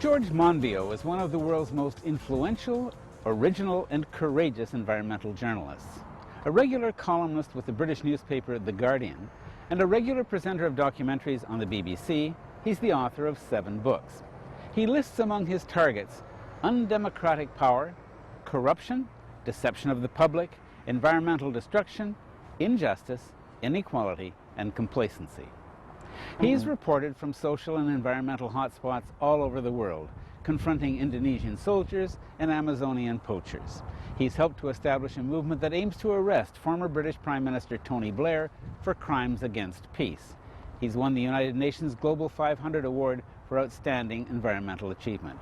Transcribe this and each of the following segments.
George Monbiot was one of the world's most influential, original, and courageous environmental journalists. A regular columnist with the British newspaper The Guardian, and a regular presenter of documentaries on the BBC, he's the author of 7 books. He lists among his targets undemocratic power, corruption, deception of the public, environmental destruction, injustice, inequality, and complacency. He's reported from social and environmental hotspots all over the world, confronting Indonesian soldiers and Amazonian poachers. He's helped to establish a movement that aims to arrest former British Prime Minister Tony Blair for crimes against peace. He's won the United Nations Global 500 Award for Outstanding Environmental Achievement.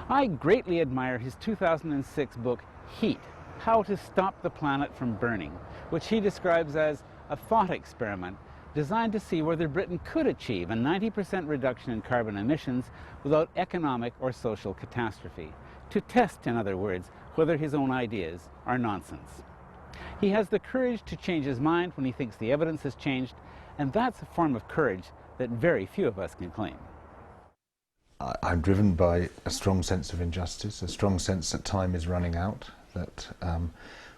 I greatly admire his 2006 book, Heat: How to Stop the Planet from Burning, which he describes as a thought experiment designed to see whether Britain could achieve a 90% reduction in carbon emissions without economic or social catastrophe. To test, in other words, whether his own ideas are nonsense. He has the courage to change his mind when he thinks the evidence has changed, and that's a form of courage that very few of us can claim. I'm driven by a strong sense of injustice, a strong sense that time is running out, that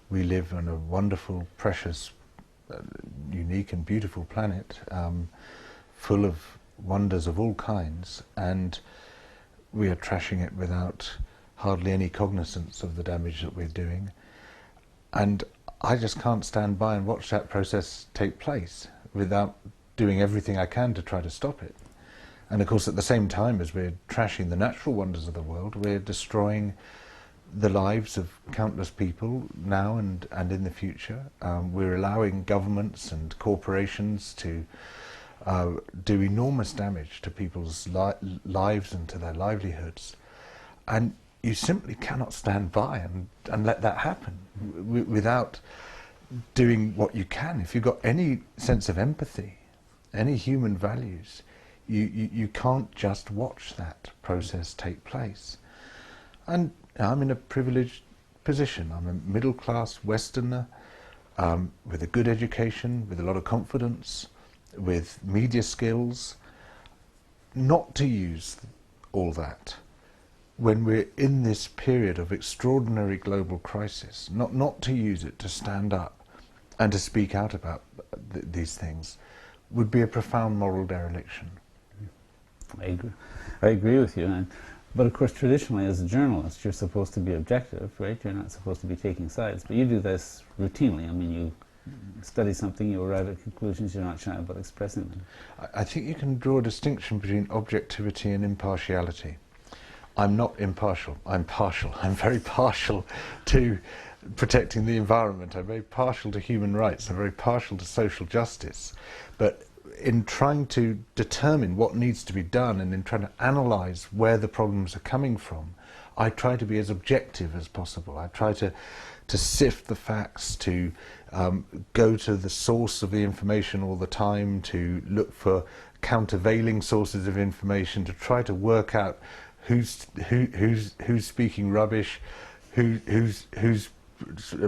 we live on a wonderful, precious, unique and beautiful planet, full of wonders of all kinds, and we are trashing it without hardly any cognizance of the damage that we're doing. And I just can't stand by and watch that process take place without doing everything I can to try to stop it. And of course, at the same time as we're trashing the natural wonders of the world, we're destroying the lives of countless people now and in the future. We're allowing governments and corporations to do enormous damage to people's lives and to their livelihoods. And you simply cannot stand by and let that happen without doing what you can. If you've got any sense of empathy, any human values, you can't just watch that process take place. And I'm in a privileged position. I'm a middle-class Westerner with a good education, with a lot of confidence, with media skills. Not to use all that when we're in this period of extraordinary global crisis, not to use it to stand up and to speak out about these things would be a profound moral dereliction. I agree with you. But of course, traditionally, as a journalist, you're supposed to be objective, right? You're not supposed to be taking sides. But you do this routinely. I mean, you study something, you arrive at conclusions, you're not shy about expressing them. I think you can draw a distinction between objectivity and impartiality. I'm not impartial, I'm partial. I'm very partial to protecting the environment. I'm very partial to human rights. I'm very partial to social justice. But in trying to determine what needs to be done and in trying to analyse where the problems are coming from, I try to be as objective as possible. I try to sift the facts, to go to the source of the information all the time, to look for countervailing sources of information, to try to work out who's speaking rubbish, who's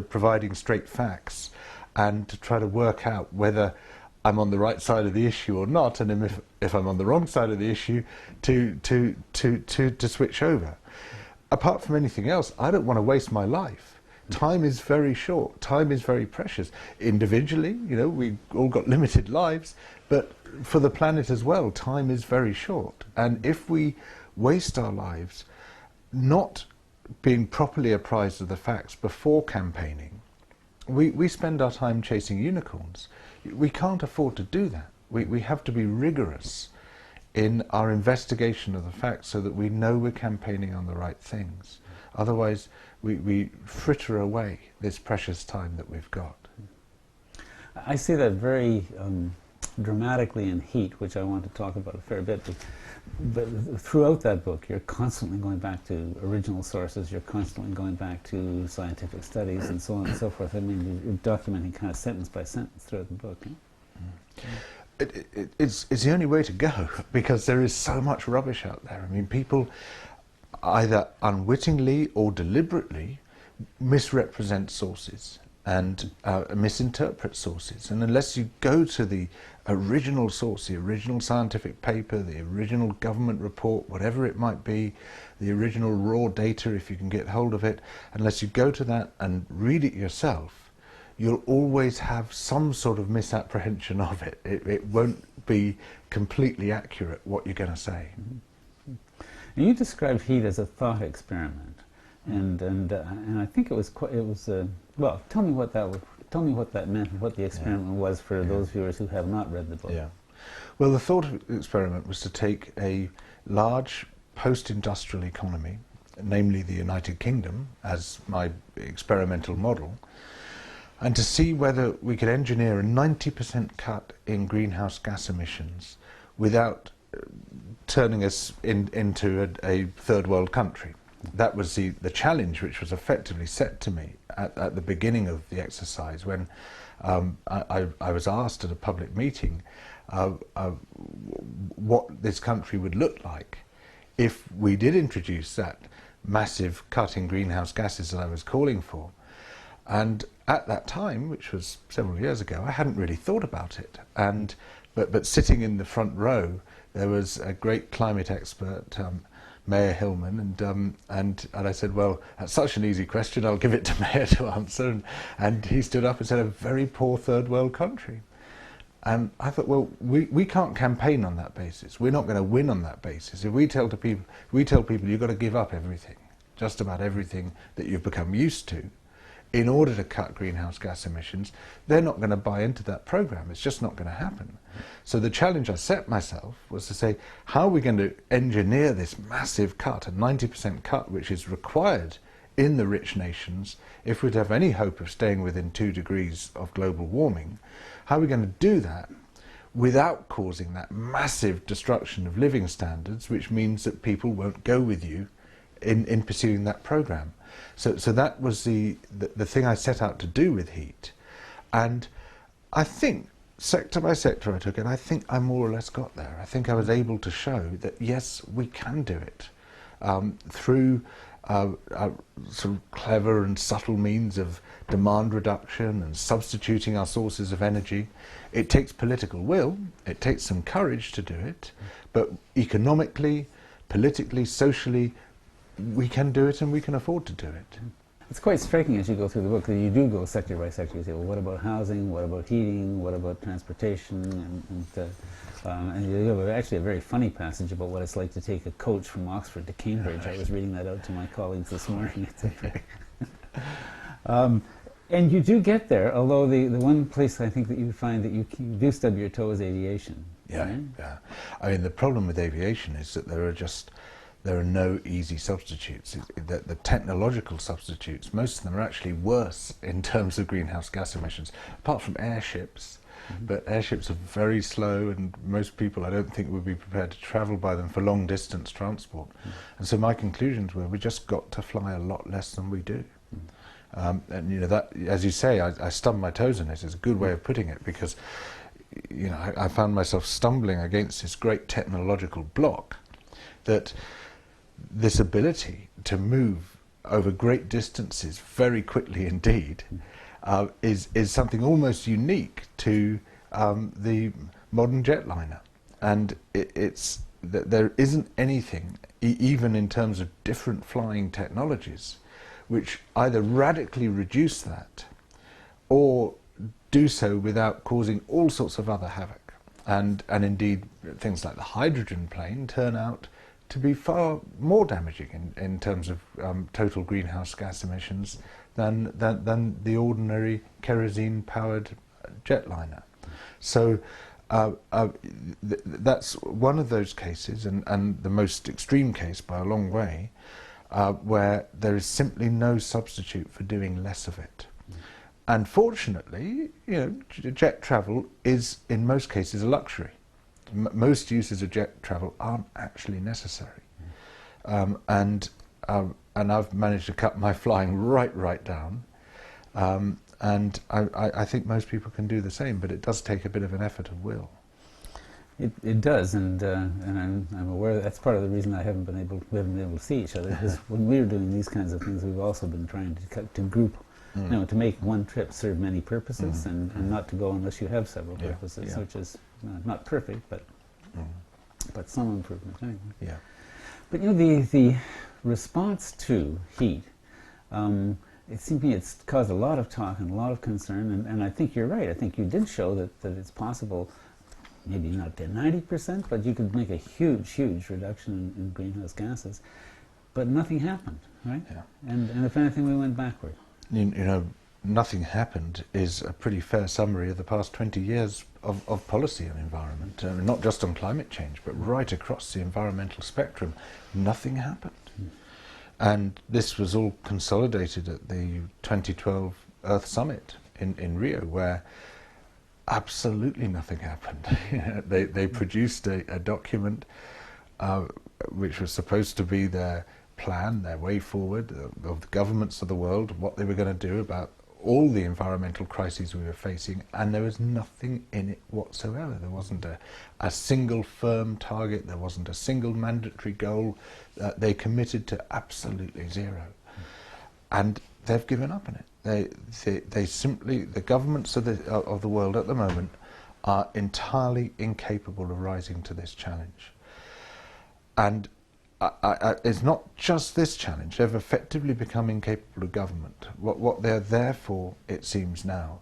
providing straight facts, and to try to work out whether I'm on the right side of the issue or not, and if I'm on the wrong side of the issue, to switch over. Apart from anything else, I don't want to waste my life. Time is very short. Time is very precious. Individually, you know, we've all got limited lives, but for the planet as well, time is very short. And if we waste our lives not being properly apprised of the facts before campaigning, we spend our time chasing unicorns. We can't afford to do that. We have to be rigorous in our investigation of the facts so that we know we're campaigning on the right things. Otherwise, we fritter away this precious time that we've got. I see that very dramatically in Heat, which I want to talk about a fair bit. But throughout that book, you're constantly going back to original sources, you're constantly going back to scientific studies and so on and so forth. I mean, you're documenting kind of sentence by sentence throughout the book. It's the only way to go, because there is so much rubbish out there. I mean, people either unwittingly or deliberately misrepresent sources and misinterpret sources. And unless you go to the original source, the original scientific paper, the original government report, whatever it might be, the original raw data if you can get hold of it, unless you go to that and read it yourself, you'll always have some sort of misapprehension of it. It won't be completely accurate what you're going to say. Mm-hmm. And you described heat as a thought experiment, and I think it was well. Tell me what that was. Tell me what that meant, and what the experiment was for those viewers who have not read the book. Yeah. Well, the thought experiment was to take a large post-industrial economy, namely the United Kingdom, as my experimental model, and to see whether we could engineer a 90% cut in greenhouse gas emissions without turning us into a third world country. That was the challenge which was effectively set to me at the beginning of the exercise, when I was asked at a public meeting what this country would look like if we did introduce that massive cut in greenhouse gases that I was calling for. And at that time, which was several years ago, I hadn't really thought about it. But sitting in the front row, there was a great climate expert, Mayor Hillman, and I said, well, that's such an easy question, I'll give it to Mayor to answer. And he stood up and said, a very poor third world country. And I thought, well, we can't campaign on that basis. We're not going to win on that basis. If we tell people you've got to give up everything, just about everything that you've become used to, in order to cut greenhouse gas emissions, they're not going to buy into that program. It's just not going to happen. So the challenge I set myself was to say, how are we going to engineer this massive cut, a 90% cut, which is required in the rich nations if we're to have any hope of staying within 2 degrees of global warming? How are we going to do that without causing that massive destruction of living standards, which means that people won't go with you in pursuing that program? So that was the thing I set out to do with heat. And I think, sector by sector I took it, I think I more or less got there. I think I was able to show that, yes, we can do it through sort of clever and subtle means of demand reduction and substituting our sources of energy. It takes political will, it takes some courage to do it, but economically, politically, socially, we can do it and we can afford to do it. It's quite striking as you go through the book that you do go sector by sector. You say, well, what about housing? What about heating? What about transportation? And you have actually a very funny passage about what it's like to take a coach from Oxford to Cambridge. I was reading that out to my colleagues this morning. And you do get there, although the one place I think that you find that you do stub your toe is aviation. Yeah, right? yeah. I mean, the problem with aviation is that there are no easy substitutes. The technological substitutes, most of them are actually worse in terms of greenhouse gas emissions, apart from airships. Mm-hmm. But airships are very slow, and most people, I don't think, would be prepared to travel by them for long distance transport. Mm-hmm. And so my conclusions were, we just got to fly a lot less than we do. Mm-hmm. And you know, that, as you say, I stubbed my toes in it. It's a good way of putting it, because you know, I found myself stumbling against this great technological block, that this ability to move over great distances very quickly indeed is something almost unique to the modern jetliner. And it's that there isn't anything, even in terms of different flying technologies, which either radically reduce that or do so without causing all sorts of other havoc. And indeed, things like the hydrogen plane turn out to be far more damaging in terms of total greenhouse gas emissions than the ordinary kerosene-powered jetliner. So that's one of those cases, and the most extreme case by a long way, where there is simply no substitute for doing less of it. And fortunately, you know, jet travel is in most cases a luxury. Most uses of jet travel aren't actually necessary. And I've managed to cut my flying right down. And I think most people can do the same, but it does take a bit of an effort of will. It does, and I'm aware that's part of the reason we haven't been able to see each other, because when we were doing these kinds of things, we've also been trying to group, you know, to make one trip serve many purposes, and not to go unless you have several purposes, which is Not perfect, but some improvement anyway. Yeah. But you know, the response to heat, it seems to me it's caused a lot of talk and a lot of concern, and I think you're right. I think you did show that it's possible, maybe not to 90%, but you could make a huge reduction in greenhouse gases. But nothing happened, right? Yeah. And if anything, we went backward. You know, nothing happened is a pretty fair summary of the past 20 years of policy on environment, not just on climate change, but right across the environmental spectrum. Nothing happened. And this was all consolidated at the 2012 Earth Summit in Rio, where absolutely nothing happened. They produced a document which was supposed to be their plan, their way forward of the governments of the world, what they were going to do about all the environmental crises we were facing, and there was nothing in it whatsoever. There wasn't a single firm target, there wasn't a single mandatory goal. They committed to absolutely zero. And they've given up on it. They simply, the governments of the world at the moment are entirely incapable of rising to this challenge. And it's not just this challenge. They've effectively become incapable of government. What they're there for, it seems now,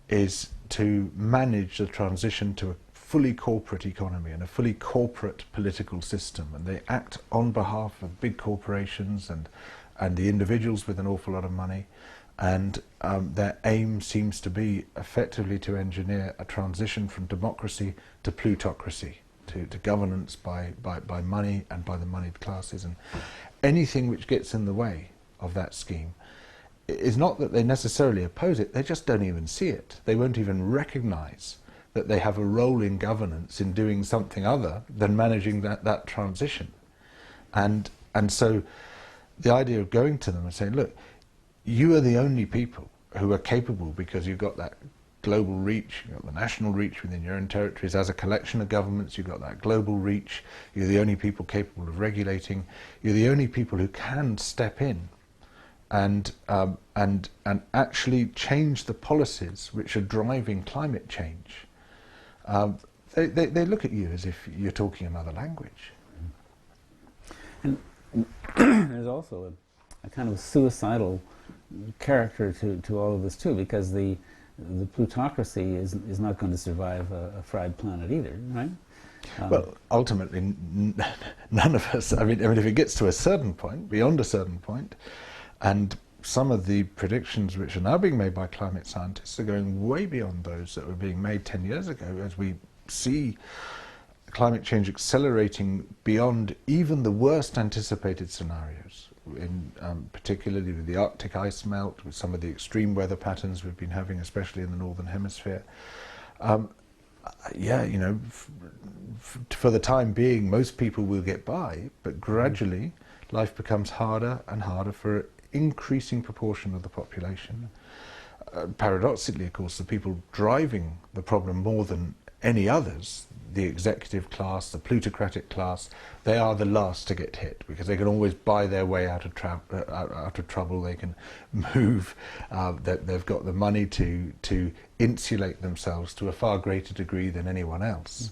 is to manage the transition to a fully corporate economy and a fully corporate political system. And they act on behalf of big corporations and the individuals with an awful lot of money. And their aim seems to be effectively to engineer a transition from democracy to plutocracy. To governance by money and by the moneyed classes, and anything which gets in the way of that scheme is not that they necessarily oppose it, they just don't even see it. They won't even recognise that they have a role in governance in doing something other than managing that transition. And so the idea of going to them and saying, look, you are the only people who are capable, because you've got that global reach, you've got the national reach within your own territories. As a collection of governments, you've got that global reach. You're the only people capable of regulating. You're the only people who can step in and actually change the policies which are driving climate change. They look at you as if you're talking another language. And there's also a kind of suicidal character to all of this too, because the plutocracy is not going to survive a fried planet either, right? Well, ultimately, none of us. I mean, if it gets to a certain point, beyond a certain point, and some of the predictions which are now being made by climate scientists are going way beyond those that were being made 10 years ago, as we see climate change accelerating beyond even the worst anticipated scenarios. Particularly with the Arctic ice melt, with some of the extreme weather patterns we've been having, especially in the northern hemisphere. Yeah, you know, for the time being, most people will get by, but gradually life becomes harder and harder for an increasing proportion of the population. Paradoxically, of course, the people driving the problem more than any others, the executive class, the plutocratic class, they are the last to get hit, because they can always buy their way out of trouble. They can move. They've got the money to insulate themselves to a far greater degree than anyone else.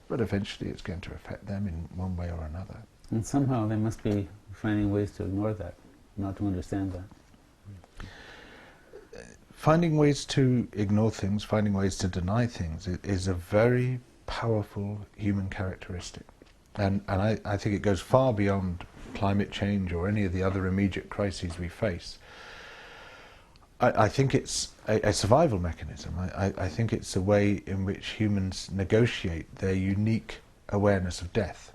But eventually it's going to affect them in one way or another. And somehow they must be finding ways to ignore that, not to understand that. Finding ways to ignore things, finding ways to deny things is a very powerful human characteristic. And I think it goes far beyond climate change or any of the other immediate crises we face. I think it's a survival mechanism. I think it's a way in which humans negotiate their unique awareness of death.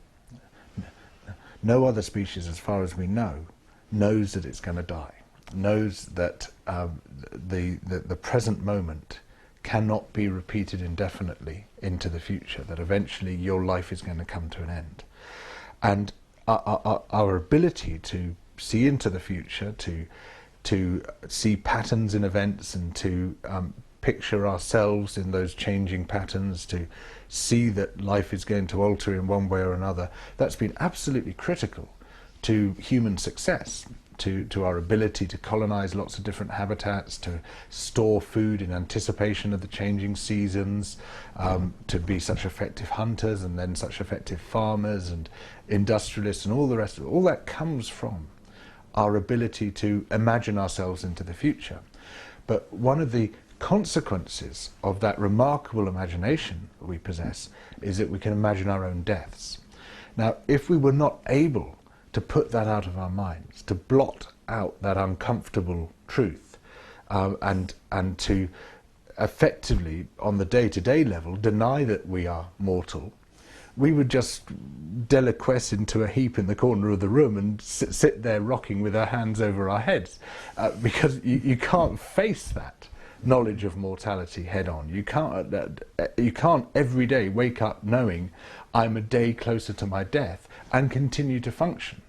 No other species, as far as we know, knows that it's going to die, knows that the present moment cannot be repeated indefinitely into the future, that eventually your life is going to come to an end. And our ability to see into the future, to see patterns in events and to picture ourselves in those changing patterns, to see that life is going to alter in one way or another, that's been absolutely critical to human success. to our ability to colonize lots of different habitats, to store food in anticipation of the changing seasons, to be such effective hunters and then such effective farmers and industrialists and all the rest of it. All that comes from our ability to imagine ourselves into the future. But one of the consequences of that remarkable imagination that we possess is that we can imagine our own deaths. Now, if we were not able to put that out of our minds, to blot out that uncomfortable truth, and to effectively, on the day-to-day level, deny that we are mortal, we would just deliquesce into a heap in the corner of the room and sit there rocking with our hands over our heads, because you can't face that knowledge of mortality head on. You can't every day wake up knowing I'm a day closer to my death and continue to function.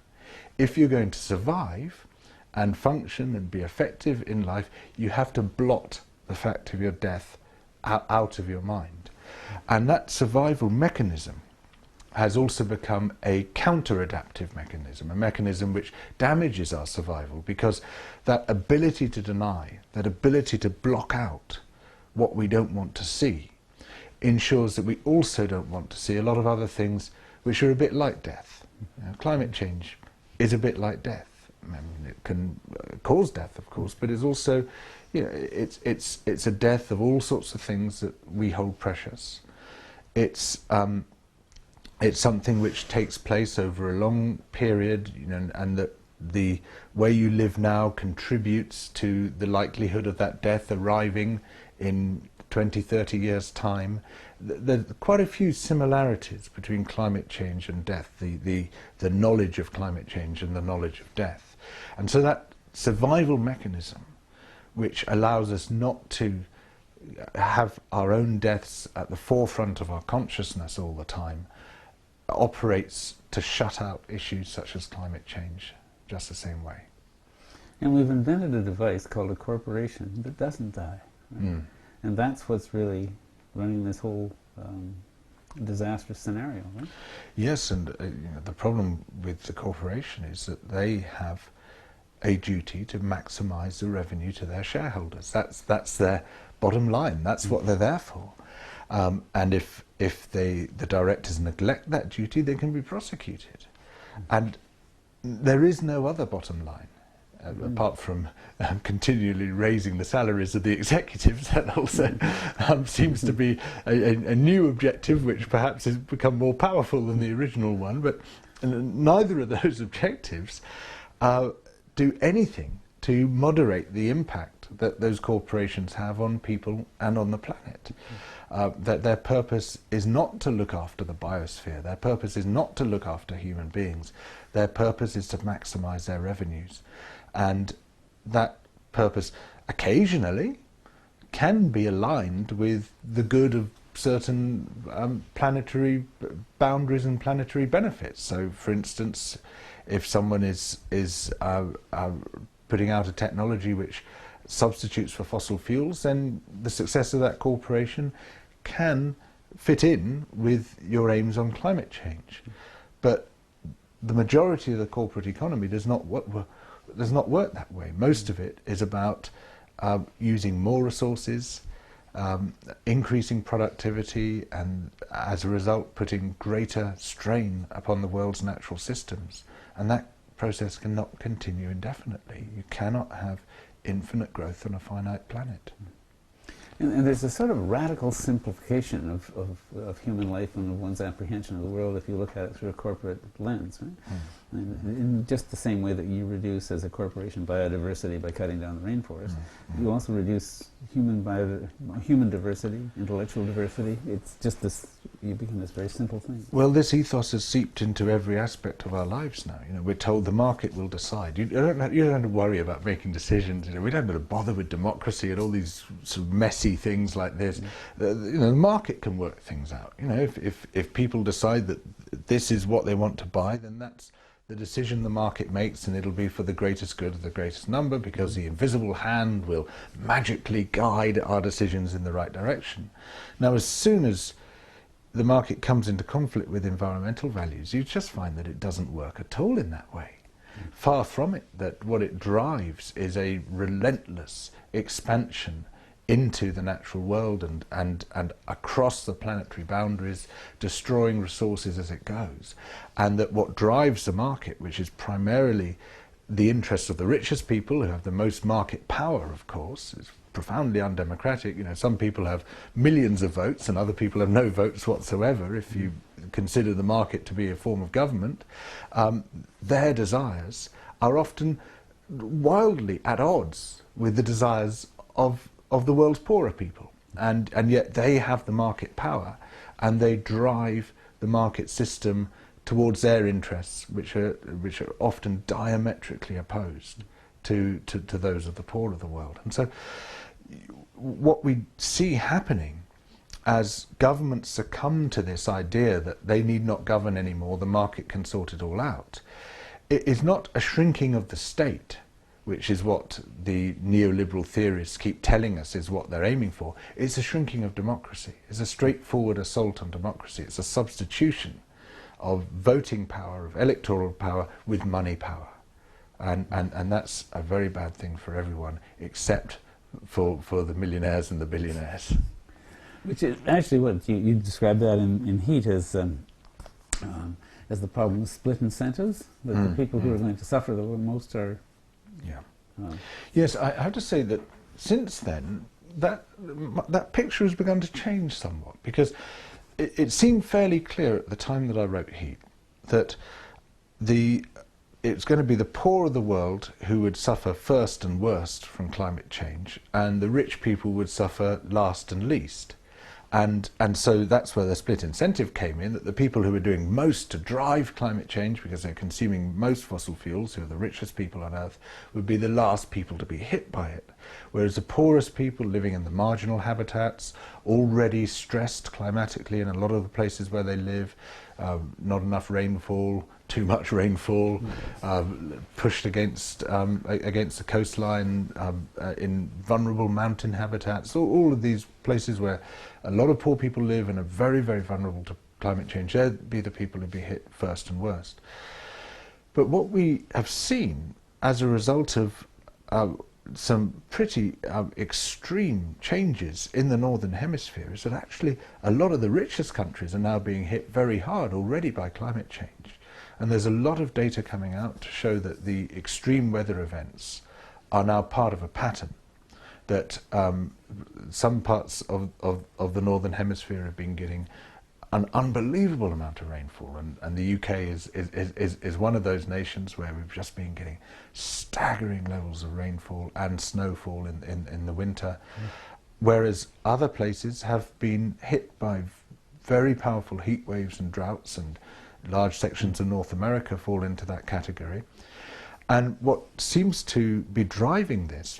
If you're going to survive and function and be effective in life, you have to blot the fact of your death out of your mind. And that survival mechanism has also become a counter-adaptive mechanism, a mechanism which damages our survival, because that ability to deny, that ability to block out what we don't want to see, ensures that we also don't want to see a lot of other things which are a bit like death. You know, climate change is a bit like death. I mean, it can cause death, of course, but it's also, you know, it's a death of all sorts of things that we hold precious. It's something which takes place over a long period, you know, and that the way you live now contributes to the likelihood of that death arriving in 20, 30 years' time. There are quite a few similarities between climate change and death, the knowledge of climate change and the knowledge of death. And so that survival mechanism, which allows us not to have our own deaths at the forefront of our consciousness all the time, operates to shut out issues such as climate change just the same way. And we've invented a device called a corporation that doesn't die. Right? And that's what's really running this whole disastrous scenario, right? Yes, and you know, the problem with the corporation is that they have a duty to maximize the revenue to their shareholders. That's their bottom line. That's what they're there for. And if the directors neglect that duty, they can be prosecuted. And there is no other bottom line, apart from continually raising the salaries of the executives. That also seems to be a new objective, which perhaps has become more powerful than the original one. But neither of those objectives do anything to moderate the impact that those corporations have on people and on the planet. That their purpose is not to look after the biosphere, their purpose is not to look after human beings, their purpose is to maximize their revenues. And that purpose occasionally can be aligned with the good of certain planetary boundaries and planetary benefits. So, for instance, if someone is putting out a technology which substitutes for fossil fuels, then the success of that corporation can fit in with your aims on climate change. But the majority of the corporate economy does not work that way. Most of it is about using more resources, increasing productivity, and as a result putting greater strain upon the world's natural systems. And that process cannot continue indefinitely. You cannot have infinite growth on a finite planet. And there's a sort of radical simplification of human life and of one's apprehension of the world if you look at it through a corporate lens, right? In just the same way that you reduce, as a corporation, biodiversity by cutting down the rainforest, you also reduce human diversity, intellectual diversity. It's just this, you become this very simple thing. Well, this ethos has seeped into every aspect of our lives now. You know, we're told the market will decide. You don't have to worry about making decisions. You know, we don't have to bother with democracy and all these sort of messy things like this. You know, the market can work things out. You know, if people decide that this is what they want to buy, then that's the decision the market makes, and it'll be for the greatest good of the greatest number, because the invisible hand will magically guide our decisions in the right direction. Now, as soon as the market comes into conflict with environmental values, you just find that it doesn't work at all in that way. Far from it, that what it drives is a relentless expansion into the natural world and across the planetary boundaries, destroying resources as it goes. And that what drives the market, which is primarily the interests of the richest people who have the most market power, of course, is profoundly undemocratic. You know, some people have millions of votes and other people have no votes whatsoever, if you consider the market to be a form of government. Their desires are often wildly at odds with the desires of the world's poorer people, and yet they have the market power and they drive the market system towards their interests, which are often diametrically opposed to those of the poor of the world. And so what we see happening as governments succumb to this idea that they need not govern anymore, the market can sort it all out, it is not a shrinking of the state, which is what the neoliberal theorists keep telling us is what they're aiming for. It's a shrinking of democracy. It's a straightforward assault on democracy. It's a substitution of voting power, of electoral power, with money power. And that's a very bad thing for everyone, except for the millionaires and the billionaires. Which is actually what you described that in Heat as the problem of split incentives, that the people who are going to suffer the most are... Yeah. Yes, I have to say that since then, that picture has begun to change somewhat, because it seemed fairly clear at the time that I wrote Heat that it's going to be the poor of the world who would suffer first and worst from climate change, and the rich people would suffer last and least. And so that's where the split incentive came in, that the people who are doing most to drive climate change, because they're consuming most fossil fuels, who are the richest people on Earth, would be the last people to be hit by it. Whereas the poorest people living in the marginal habitats, already stressed climatically in a lot of the places where they live, not enough rainfall, too much rainfall, pushed against the coastline, in vulnerable mountain habitats, all of these places where a lot of poor people live and are very, very vulnerable to climate change. They'd be the people who'd be hit first and worst. But what we have seen as a result of some pretty extreme changes in the Northern Hemisphere is that actually a lot of the richest countries are now being hit very hard already by climate change. And there's a lot of data coming out to show that the extreme weather events are now part of a pattern, that some parts of the Northern Hemisphere have been getting an unbelievable amount of rainfall, and the UK is one of those nations where we've just been getting staggering levels of rainfall and snowfall in the winter, whereas other places have been hit by very powerful heat waves and droughts, and large sections of North America fall into that category. And what seems to be driving this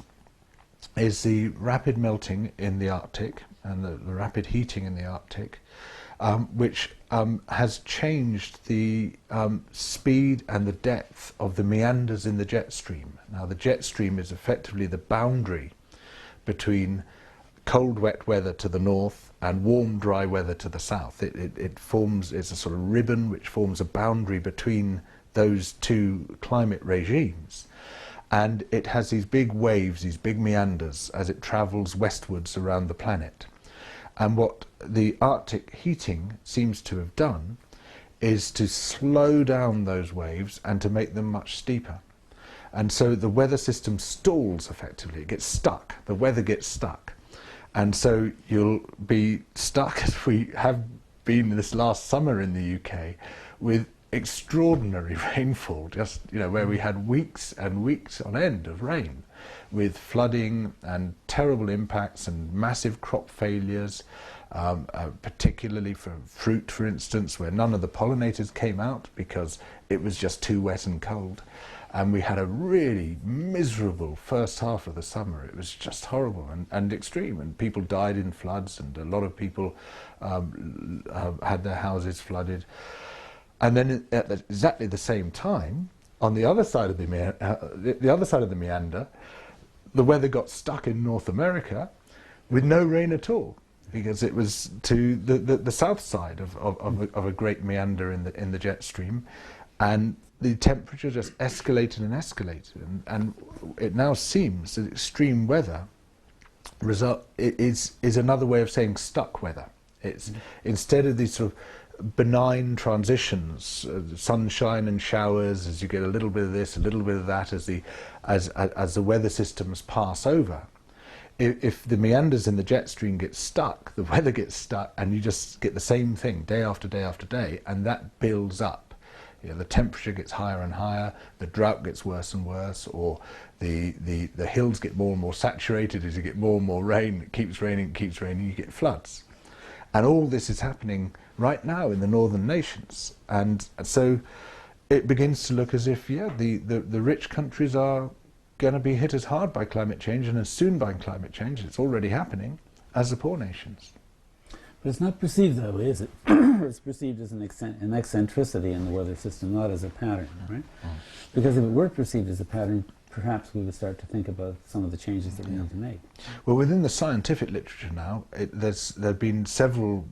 is the rapid melting in the Arctic and the rapid heating in the Arctic, which has changed the speed and the depth of the meanders in the jet stream. Now, the jet stream is effectively the boundary between cold, wet weather to the north and warm, dry weather to the south. It's a sort of ribbon which forms a boundary between those two climate regimes. And it has these big waves, these big meanders, as it travels westwards around the planet. And what the Arctic heating seems to have done is to slow down those waves and to make them much steeper. And so the weather system stalls effectively, it gets stuck, the weather gets stuck. And so you'll be stuck, as we have been this last summer in the UK, with extraordinary rainfall, just, you know, where we had weeks and weeks on end of rain, with flooding and terrible impacts and massive crop failures, particularly for fruit, for instance, where none of the pollinators came out because it was just too wet and cold. And we had a really miserable first half of the summer. It was just horrible and extreme, and people died in floods, and a lot of people had their houses flooded. And then at exactly the same time, on the other side of the other side of the meander, the weather got stuck in North America with no rain at all, because it was to the south side of a great meander in the jet stream. And the temperature just escalated and escalated, and it now seems that extreme weather is another way of saying stuck weather. It's instead of these sort of benign transitions, sunshine and showers, as you get a little bit of this, a little bit of that, as the weather systems pass over. If the meanders in the jet stream get stuck, the weather gets stuck, and you just get the same thing day after day after day, and that builds up. You know, the temperature gets higher and higher, the drought gets worse and worse, or the hills get more and more saturated as you get more and more rain. It keeps raining, you get floods. And all this is happening right now in the northern nations. And so it begins to look as if, yeah, the rich countries are going to be hit as hard by climate change, and as soon by climate change, it's already happening, as the poor nations. But it's not perceived that way, is it? It's perceived as an eccentricity in the weather system, not as a pattern, right? Because if it were perceived as a pattern, perhaps we would start to think about some of the changes that we need to make. Well, within the scientific literature now, there have been several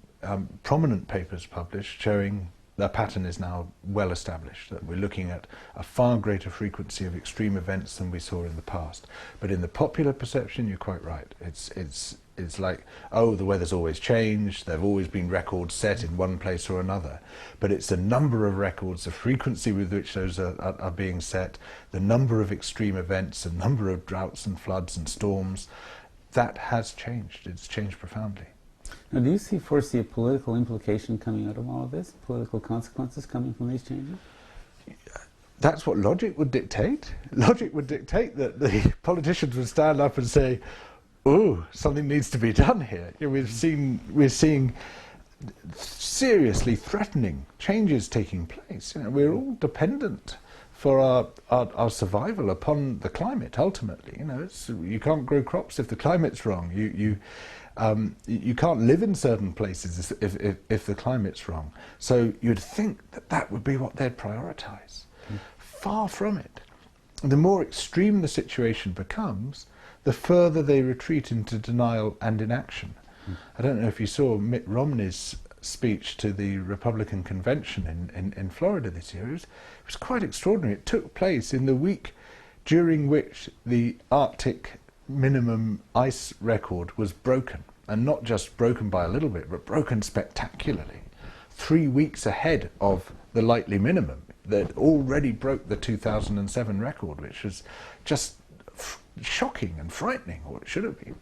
prominent papers published showing the pattern is now well established, that we're looking at a far greater frequency of extreme events than we saw in the past. But in the popular perception, you're quite right. It's like, oh, the weather's always changed, there have always been records set in one place or another. But it's the number of records, the frequency with which those are being set, the number of extreme events, the number of droughts and floods and storms, that has changed. It's changed profoundly. Now, do you foresee a political implication coming out of all of this? Political consequences coming from these changes? That's what logic would dictate. Logic would dictate that the politicians would stand up and say, "Oh, something needs to be done here." You know, we're seeing seriously threatening changes taking place. You know, we're all dependent for our survival upon the climate. Ultimately, you know, you can't grow crops if the climate's wrong. You can't live in certain places if the climate's wrong. So you'd think that would be what they'd prioritise. Far from it. The more extreme the situation becomes, the further they retreat into denial and inaction. I don't know if you saw Mitt Romney's speech to the Republican convention in Florida this year. It was quite extraordinary. It took place in the week during which the Arctic minimum ice record was broken, and not just broken by a little bit, but broken spectacularly. 3 weeks ahead of the likely minimum that already broke the 2007 record, which was just shocking and frightening, or it should have been.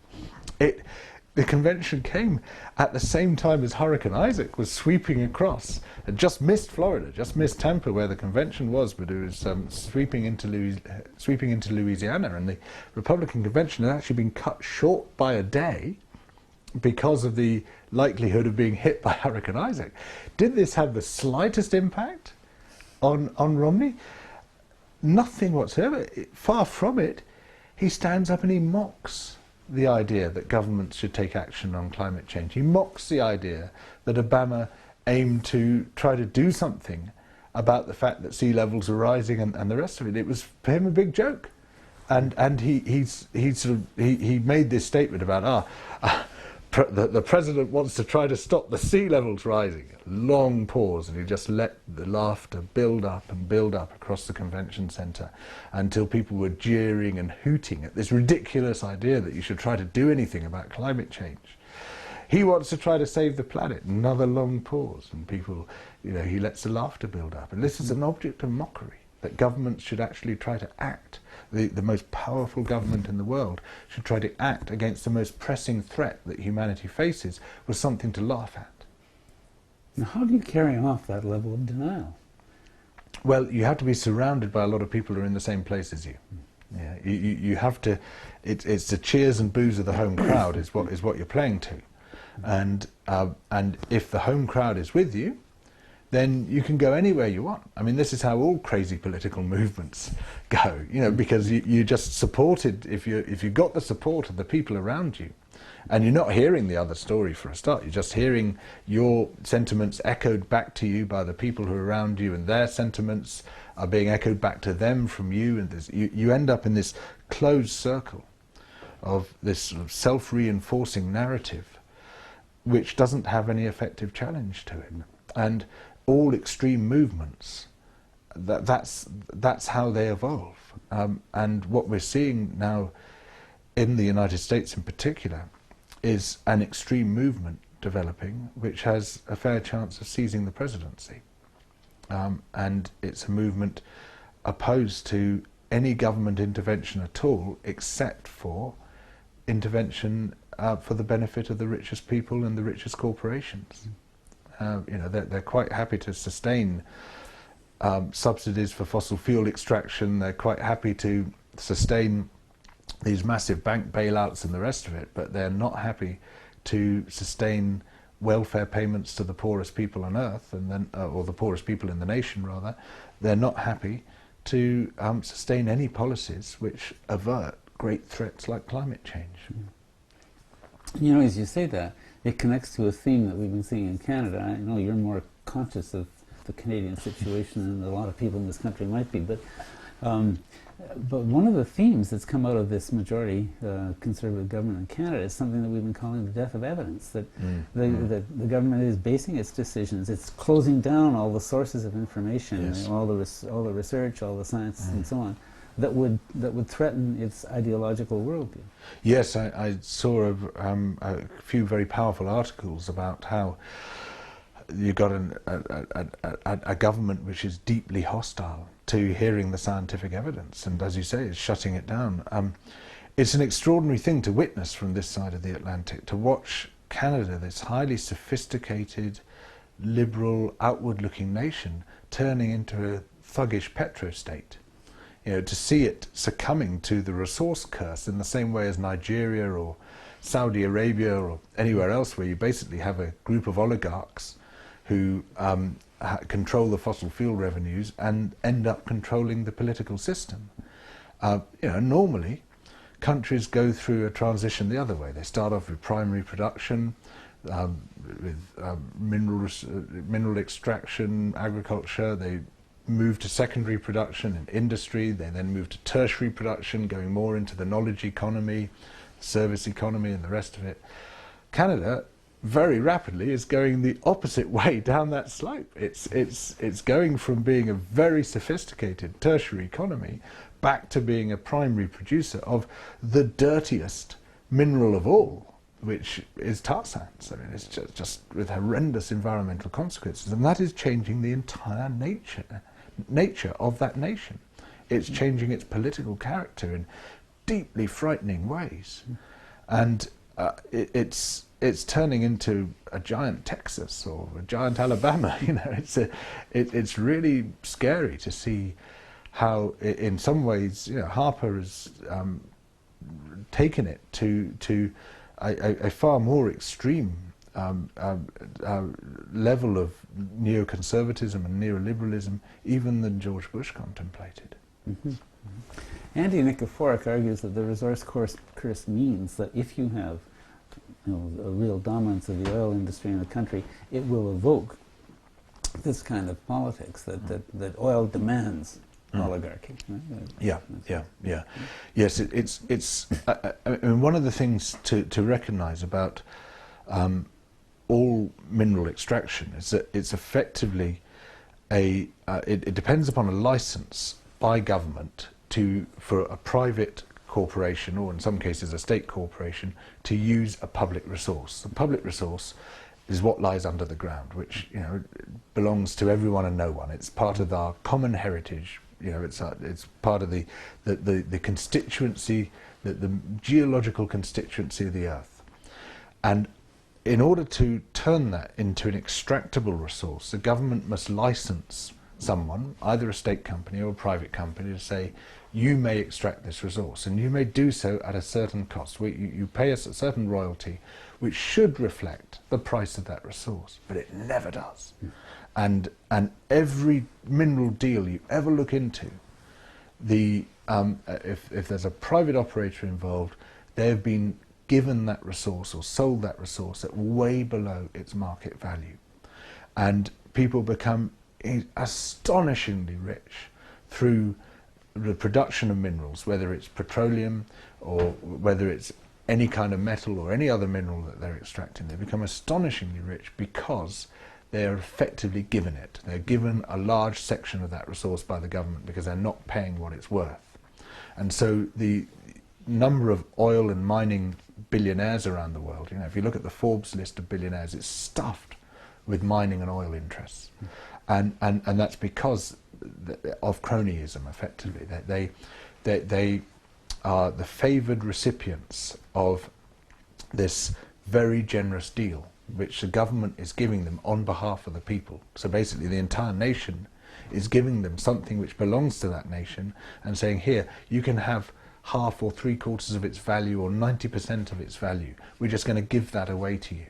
The convention came at the same time as Hurricane Isaac was sweeping across. It just missed Florida, just missed Tampa where the convention was, but it was sweeping into Louisiana, and the Republican convention had actually been cut short by a day because of the likelihood of being hit by Hurricane Isaac. Did this have the slightest impact on Romney? Nothing whatsoever. Far from it. He stands up and he mocks the idea that governments should take action on climate change. He mocks the idea that Obama aimed to try to do something about the fact that sea levels are rising and the rest of it. It was for him a big joke. And he made this statement about the president wants to try to stop the sea levels rising. Long pause, and he just let the laughter build up and build up across the convention centre until people were jeering and hooting at this ridiculous idea that you should try to do anything about climate change. He wants to try to save the planet. Another long pause, and people, you know, he lets the laughter build up. And this is an object of mockery, that governments should actually try to act. The most powerful government in the world should try to act against the most pressing threat that humanity faces was something to laugh at. Now, how do you carry off that level of denial? Well, you have to be surrounded by a lot of people who are in the same place as you. Yeah, you have to. It's the cheers and boos of the home crowd is what you're playing to, and if the home crowd is with you, then you can go anywhere you want. I mean, this is how all crazy political movements go, you know, because you just supported, if you got the support of the people around you, and you're not hearing the other story for a start, you're just hearing your sentiments echoed back to you by the people who are around you, and their sentiments are being echoed back to them from you, and you end up in this closed circle of this sort of self-reinforcing narrative, which doesn't have any effective challenge to it. And all extreme movements that's how they evolve. And what we're seeing now in the United States in particular is an extreme movement developing which has a fair chance of seizing the presidency. And it's a movement opposed to any government intervention at all, except for intervention for the benefit of the richest people and the richest corporations. You know, they're quite happy to sustain subsidies for fossil fuel extraction. They're quite happy to sustain these massive bank bailouts and the rest of it, but they're not happy to sustain welfare payments to the poorest people on earth, and then, or the poorest people in the nation rather. They're not happy to sustain any policies which avert great threats like climate change. You know, as you say that, it connects to a theme that we've been seeing in Canada. I know you're more conscious of the Canadian situation than a lot of people in this country might be, but one of the themes that's come out of this majority Conservative government in Canada is something that we've been calling the death of evidence, that the government is basing its decisions, it's closing down all the sources of information, Yes. all the research, all the science and so on, that would threaten its ideological worldview. Yes, I saw a few very powerful articles about how you've got a government which is deeply hostile to hearing the scientific evidence, and as you say, is shutting it down. It's an extraordinary thing to witness from this side of the Atlantic, to watch Canada, this highly sophisticated, liberal, outward-looking nation, turning into a thuggish petrostate. You know, to see it succumbing to the resource curse in the same way as Nigeria or Saudi Arabia or anywhere else, where you basically have a group of oligarchs who control the fossil fuel revenues and end up controlling the political system. You know, normally countries go through a transition the other way. They start off with primary production, with mineral extraction, agriculture. They move to secondary production and industry. They then move to tertiary production, going more into the knowledge economy, service economy, and the rest of it. Canada very rapidly is going the opposite way down that slope. It's going from being a very sophisticated tertiary economy back to being a primary producer of the dirtiest mineral of all, which is tar sands. I mean, it's just with horrendous environmental consequences, and that is changing the entire nature of that nation. It's changing its political character in deeply frightening ways, and it's turning into a giant Texas or a giant Alabama. You know, it's really scary to see how, in some ways, you know, Harper has taken it to a far more extreme level of neoconservatism and neoliberalism even than George Bush contemplated. Andy Nikiforuk argues that the resource curse means that if you have, you know, a real dominance of the oil industry in the country, it will evoke this kind of politics that oil demands oligarchy. Right? Yeah. Yes, it's I mean, one of the things to recognise about all mineral extraction is that it's effectively it depends upon a licence by government for a private corporation, or in some cases a state corporation, to use a public resource. The public resource is what lies under the ground, which, you know, belongs to everyone and no one. It's part of our common heritage. You know, it's part of the constituency, the geological constituency of the earth. And in order to turn that into an extractable resource, the government must license someone, either a state company or a private company, to say, you may extract this resource, and you may do so at a certain cost. You pay us a certain royalty, which should reflect the price of that resource, but it never does. And every mineral deal you ever look into, if there's a private operator involved, they have been given that resource or sold that resource at way below its market value. And people become astonishingly rich through the production of minerals, whether it's petroleum or whether it's any kind of metal or any other mineral that they're extracting. They become astonishingly rich because they're effectively given it. They're given a large section of that resource by the government because they're not paying what it's worth. And so the number of oil and mining billionaires around the world, you know, if you look at the Forbes list of billionaires, it's stuffed with mining and oil interests. And that's because of cronyism, effectively. They are the favoured recipients of this very generous deal which the government is giving them on behalf of the people. So basically the entire nation is giving them something which belongs to that nation and saying, here, you can have half or 3/4 of its value or 90% of its value. We're just going to give that away to you.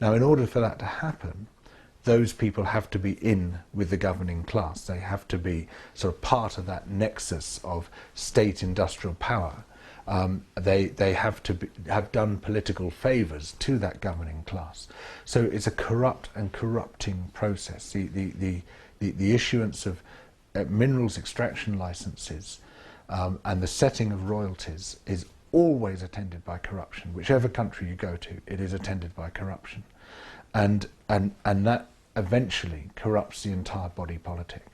Now, in order for that to happen, those people have to be in with the governing class. They have to be sort of part of that nexus of state industrial power. They have to have done political favours to that governing class. So it's a corrupt and corrupting process. The issuance of minerals extraction licenses and the setting of royalties is always attended by corruption. Whichever country you go to, it is attended by corruption. And that eventually corrupts the entire body politic.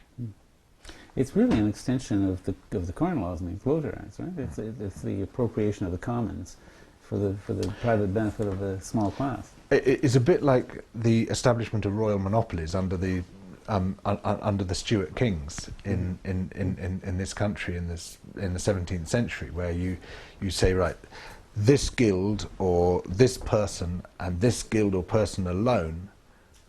It's really an extension of the Corn Laws and the Enclosure Acts, right? It's the appropriation of the commons for the private benefit of a small class. It's a bit like the establishment of royal monopolies under the Stuart Kings in this country in the 17th century, where you say, right, this guild or this person and this guild or person alone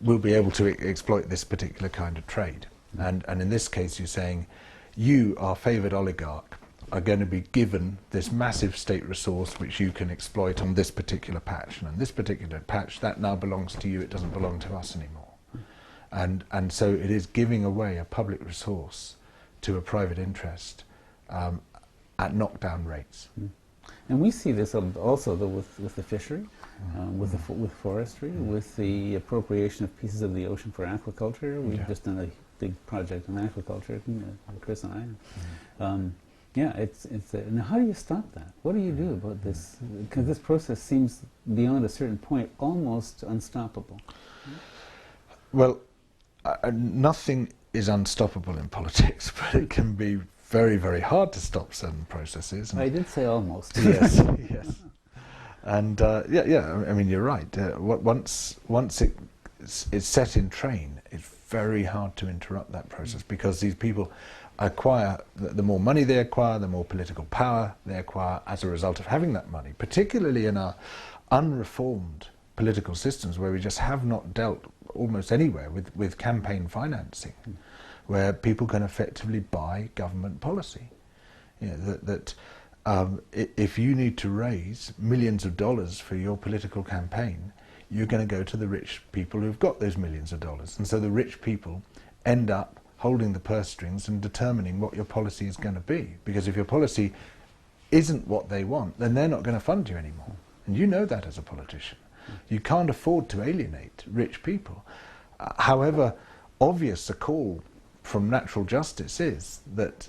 will be able to exploit this particular kind of trade. And in this case, you're saying, you, our favoured oligarch, are going to be given this massive state resource which you can exploit on this particular patch. And on this particular patch, that now belongs to you, it doesn't belong to us anymore. And so it is giving away a public resource to a private interest at knockdown rates. And we see this also though with the fishery, with forestry, with the appropriation of pieces of the ocean for aquaculture. We've just done a big project on aquaculture, Chris and I. Now how do you stop that? What do you do about this? Because this process seems, beyond a certain point, almost unstoppable. Well, nothing is unstoppable in politics, but it can be very, very hard to stop certain processes. I did say almost. Yes, yes. And I mean, you're right. Once it's set in train, it's very hard to interrupt that process, because these people acquire, the more money they acquire, the more political power they acquire as a result of having that money, particularly in our unreformed political systems where we just have not dealt almost anywhere with campaign financing, where people can effectively buy government policy. You know, if you need to raise millions of dollars for your political campaign, you're going to go to the rich people who've got those millions of dollars. And so the rich people end up holding the purse strings and determining what your policy is going to be. Because if your policy isn't what they want, then they're not going to fund you anymore. And you know that as a politician. You can't afford to alienate rich people. However obvious a call from natural justice is that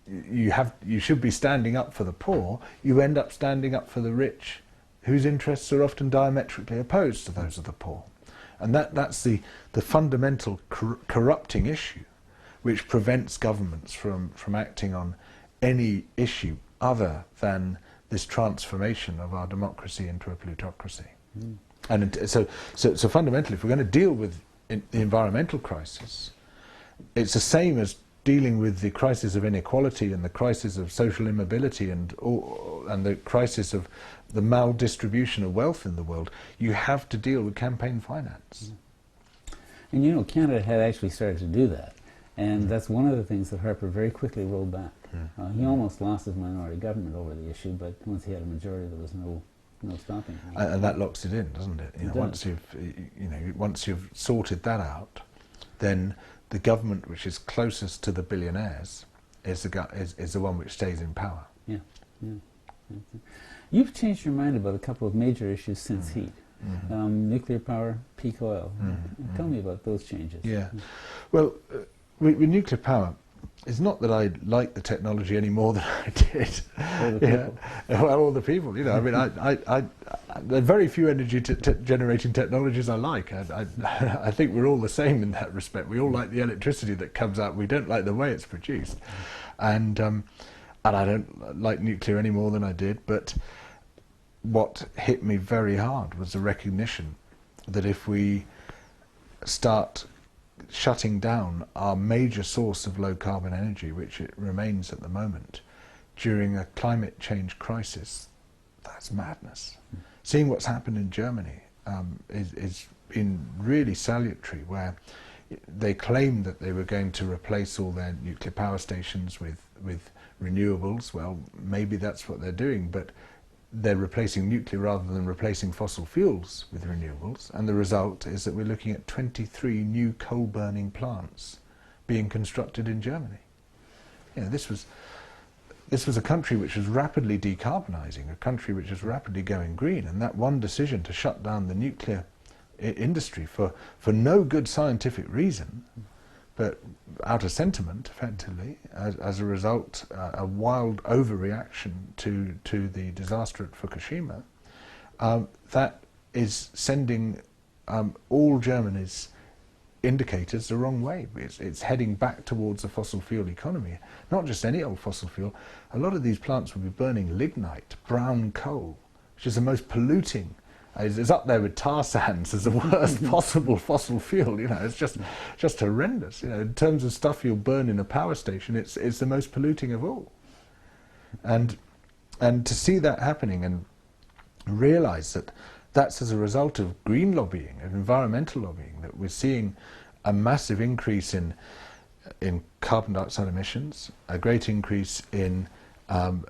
you should be standing up for the poor, you end up standing up for the rich, whose interests are often diametrically opposed to those of the poor. And that's the fundamental corrupting issue which prevents governments from acting on any issue other than this transformation of our democracy into a plutocracy. And so fundamentally, if we're going to deal with the environmental crisis, it's the same as dealing with the crisis of inequality and the crisis of social immobility and the crisis of the maldistribution of wealth in the world. You have to deal with campaign finance. And you know, Canada had actually started to do that. And that's one of the things that Harper very quickly rolled back. He almost lost his minority government over the issue, but once he had a majority, there was no stopping him. And that locks it in, doesn't it? You know, once you've sorted that out, then the government which is closest to the billionaires is the one which stays in power. Yeah. You've changed your mind about a couple of major issues since Heat. Nuclear power, peak oil. Tell me about those changes. Yeah. Well, with nuclear power, it's not that I like the technology any more than I did. Or the people. Well, all the people, you know. I mean, there are very few energy generating technologies I like. I think we're all the same in that respect. We all like the electricity that comes out. We don't like the way it's produced, and I don't like nuclear any more than I did. But what hit me very hard was the recognition that if we start shutting down our major source of low carbon energy, which it remains at the moment, during a climate change crisis, that's madness. Seeing what's happened in Germany is been really salutary, where they claimed that they were going to replace all their nuclear power stations with renewables. Well, maybe that's what they're doing, but they're replacing nuclear rather than replacing fossil fuels with renewables, and the result is that we're looking at 23 new coal-burning plants being constructed in Germany. You know, this was a country which was rapidly decarbonising, a country which was rapidly going green, and that one decision to shut down the nuclear industry for no good scientific reason, but out of sentiment, effectively, as a result, a wild overreaction to the disaster at Fukushima, that is sending all Germany's indicators the wrong way. It's heading back towards a fossil fuel economy. Not just any old fossil fuel. A lot of these plants will be burning lignite, brown coal, which is the most polluting. It's up there with tar sands as the worst possible fossil fuel. You know, it's just horrendous. You know, in terms of stuff you'll burn in a power station, it's the most polluting of all. And to see that happening and realise that that's as a result of green lobbying, of environmental lobbying, that we're seeing a massive increase in carbon dioxide emissions, a great increase in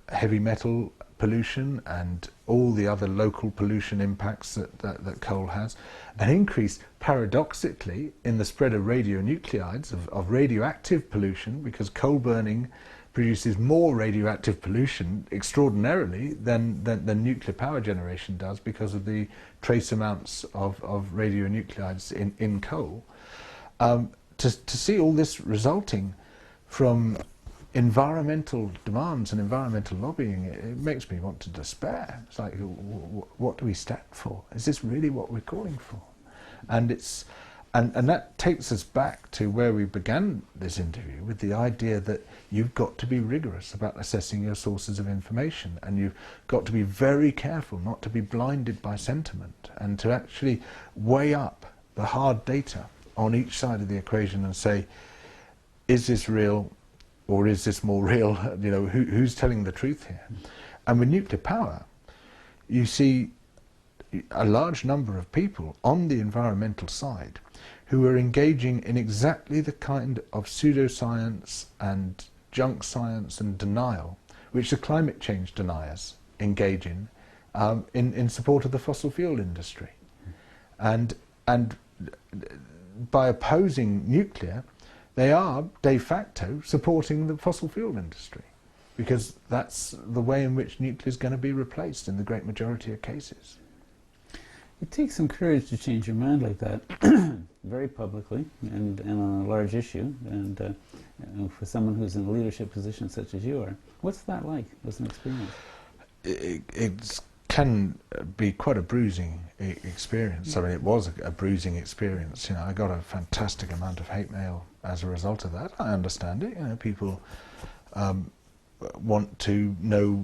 heavy metal pollution and all the other local pollution impacts that coal has, an increase, paradoxically, in the spread of radionuclides, of radioactive pollution, because coal burning produces more radioactive pollution extraordinarily than nuclear power generation does, because of the trace amounts of radionuclides in coal. To see all this resulting from environmental demands and environmental lobbying, it makes me want to despair. It's like, what do we stand for? Is this really what we're calling for? And that takes us back to where we began this interview, with the idea that you've got to be rigorous about assessing your sources of information, and you've got to be very careful not to be blinded by sentiment, and to actually weigh up the hard data on each side of the equation and say, is this real? Or is this more real? You know, who's telling the truth here? And with nuclear power, you see a large number of people on the environmental side who are engaging in exactly the kind of pseudoscience and junk science and denial which the climate change deniers engage in support of the fossil fuel industry. And by opposing nuclear, they are de facto supporting the fossil fuel industry, because that's the way in which nuclear is going to be replaced in the great majority of cases. It takes some courage to change your mind like that, very publicly, and on a large issue, and for someone who's in a leadership position such as you are. What's that like as an experience? It can be quite a bruising experience. I mean, it was a bruising experience. You know, I got a fantastic amount of hate mail as a result of that. I understand it. You know, people want to know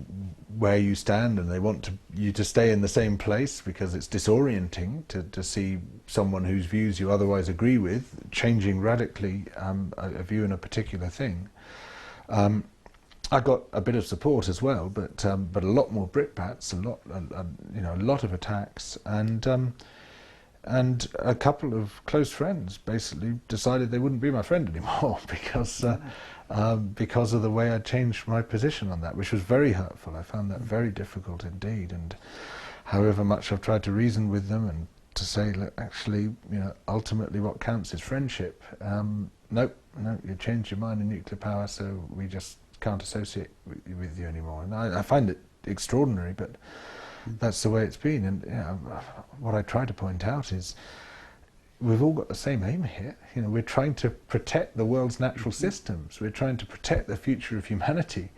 where you stand, and they want you to stay in the same place, because it's disorienting to see someone whose views you otherwise agree with changing radically a view in a particular thing. I got a bit of support as well, but a lot more brickbats, a lot of attacks, and a couple of close friends basically decided they wouldn't be my friend anymore because of the way I changed my position on that, which was very hurtful. I found that very difficult indeed, and however much I've tried to reason with them and to say, look, actually, you know, ultimately what counts is friendship. Nope, you changed your mind in nuclear power, so we just can't associate with you anymore. And I find it extraordinary, but that's the way it's been. And you know, what I try to point out is, we've all got the same aim here. You know, we're trying to protect the world's natural systems. We're trying to protect the future of humanity.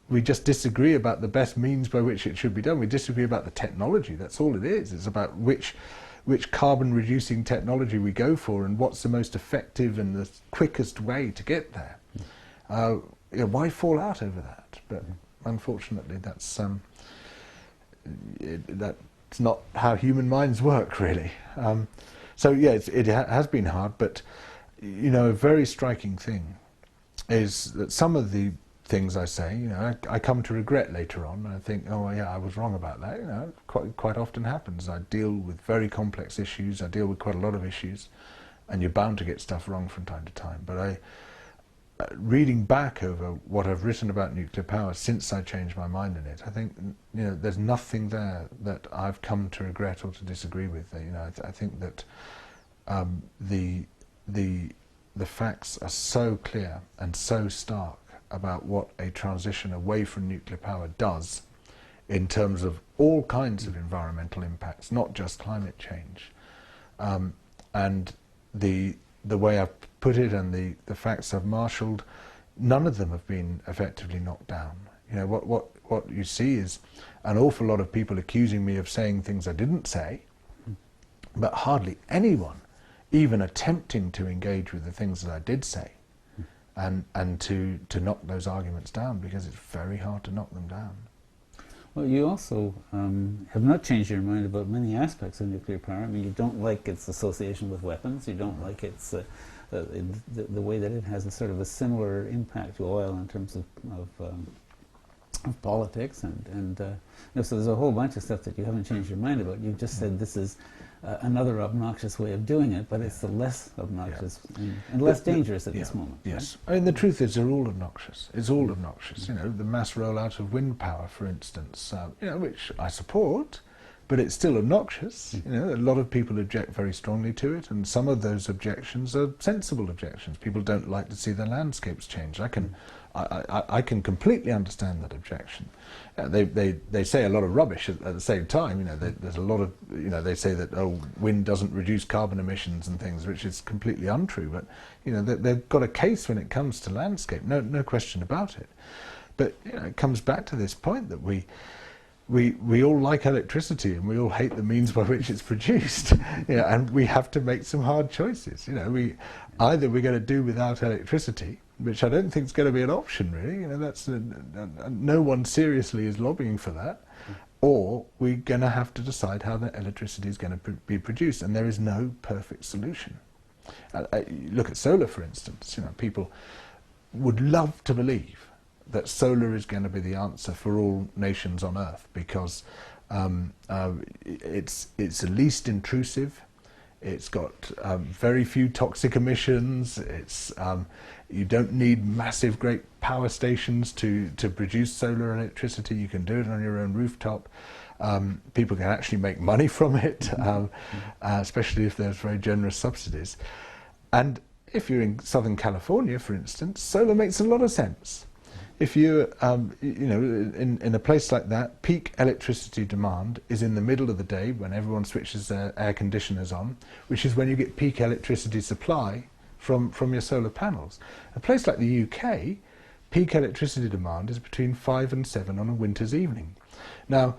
We just disagree about the best means by which it should be done. We disagree about the technology. That's all it is. It's about which carbon-reducing technology we go for and what's the most effective and the quickest way to get there. You know, why fall out over that? But unfortunately, that's not how human minds work, really. So yeah, it has been hard, but you know, a very striking thing is that some of the things I say, you know, I come to regret later on, and I think, oh yeah, I was wrong about that. You know, quite often happens. I deal with very complex issues. I deal with quite a lot of issues, and you're bound to get stuff wrong from time to time. But reading back over what I've written about nuclear power since I changed my mind in it, I think, you know, there's nothing there that I've come to regret or to disagree with. You know, I think that the facts are so clear and so stark about what a transition away from nuclear power does in terms of all kinds of environmental impacts, not just climate change. And the way I've put it and the facts I've marshalled, none of them have been effectively knocked down. You know, what you see is an awful lot of people accusing me of saying things I didn't say, but hardly anyone even attempting to engage with the things that I did say, and to knock those arguments down, because it's very hard to knock them down. Well, you also have not changed your mind about many aspects of nuclear power. I mean, you don't like its association with weapons. You don't like its the way that it has a sort of a similar impact to oil in terms of politics, and you know, so there's a whole bunch of stuff that you haven't changed your mind about. You've just said this is another obnoxious way of doing it, but it's the less obnoxious and less dangerous at this moment. Yes, right? I mean, the truth is they're all obnoxious. It's all obnoxious. You know, the mass rollout of wind power, for instance, you know, which I support, but it's still obnoxious. You know, a lot of people object very strongly to it, and some of those objections are sensible objections. People don't like to see their landscapes change. I can completely understand that objection. They say a lot of rubbish at the same time. You know, there's a lot of, you know, they say that, oh, wind doesn't reduce carbon emissions and things, which is completely untrue. But you know, they've got a case when it comes to landscape, no question about it. But you know, it comes back to this point that we all like electricity, and we all hate the means by which it's produced. You know, and we have to make some hard choices. You know, either we're going to do without electricity, which I don't think is going to be an option, really. You know, that's no one seriously is lobbying for that. Or we're going to have to decide how the electricity is going to be produced, and there is no perfect solution. Look at solar, for instance. You know, people would love to believe that solar is going to be the answer for all nations on Earth, because it's the least intrusive. It's got very few toxic emissions. It's you don't need massive, great power stations to produce solar electricity. You can do it on your own rooftop. People can actually make money from it, especially if there's very generous subsidies. And if you're in Southern California, for instance, solar makes a lot of sense. If you're, you know, in a place like that, peak electricity demand is in the middle of the day when everyone switches their air conditioners on, which is when you get peak electricity supply from your solar panels. A place like the UK, peak electricity demand is between 5 and 7 on a winter's evening. Now,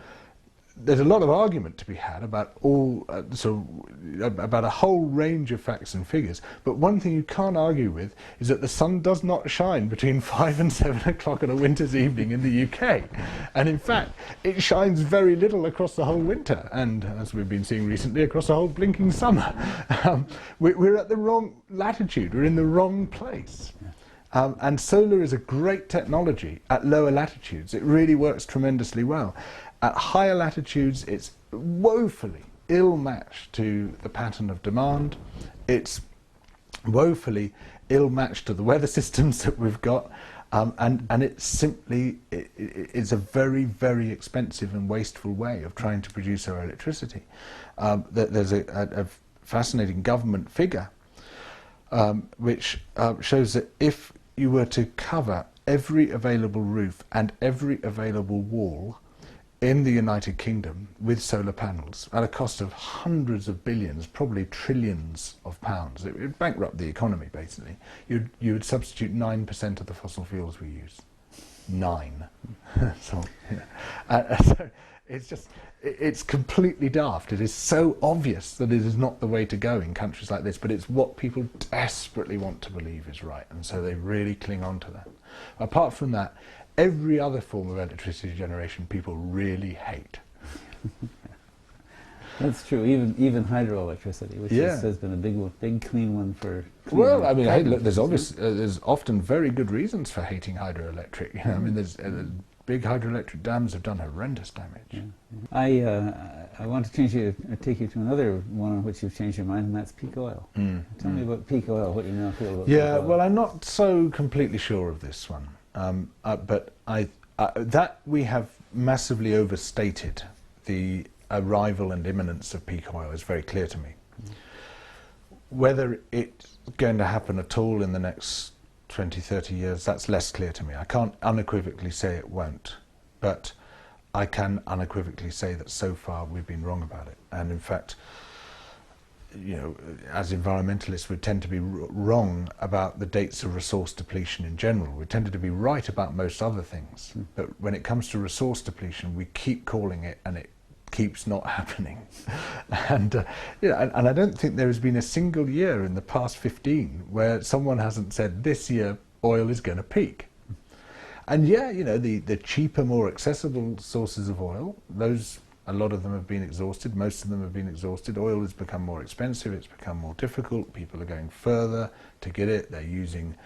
there's a lot of argument to be had about about a whole range of facts and figures, but one thing you can't argue with is that the sun does not shine between 5 and 7 o'clock on a winter's evening in the UK. And in fact, it shines very little across the whole winter, and as we've been seeing recently, across the whole blinking summer. We're at the wrong latitude, we're in the wrong place. And solar is a great technology at lower latitudes. It really works tremendously well. At higher latitudes, it's woefully ill-matched to the pattern of demand. It's woefully ill-matched to the weather systems that we've got. And it's simply, it's a very, very expensive and wasteful way of trying to produce our electricity. There's a fascinating government figure which shows that if you were to cover every available roof and every available wall in the United Kingdom with solar panels at a cost of hundreds of billions, probably trillions of pounds. It would bankrupt the economy, basically. You would substitute 9% of the fossil fuels we use. 9. So, yeah. So it's just, it's completely daft. It is so obvious that it is not the way to go in countries like this, but it's what people desperately want to believe is right, and so they really cling on to that. Apart from that, every other form of electricity generation people really hate. That's true. Even hydroelectricity, which has been a big clean one for. Well, I mean, hey, look, there's often very good reasons for hating hydroelectric. You know, I mean, there's big hydroelectric dams have done horrendous damage. Yeah. I want to take you to another one on which you've changed your mind, and that's peak oil. Tell me about peak oil. What you now feel about peak oil. Well, I'm not so completely sure of this one, but that we have massively overstated the arrival and imminence of peak oil is very clear to me. Whether it's going to happen at all in the next 20, 30 years, that's less clear to me. I can't unequivocally say it won't, but I can unequivocally say that so far we've been wrong about it. And in fact, you know, as environmentalists, we tend to be wrong about the dates of resource depletion in general. We tended to be right about most other things, but when it comes to resource depletion, we keep calling it, and it keeps not happening. And and I don't think there has been a single year in the past 15 where someone hasn't said this year oil is going to peak. And yeah, you know, the cheaper, more accessible sources of oil, those, a lot of them have been exhausted, most of them have been exhausted. Oil has become more expensive, it's become more difficult, people are going further to get it, they're using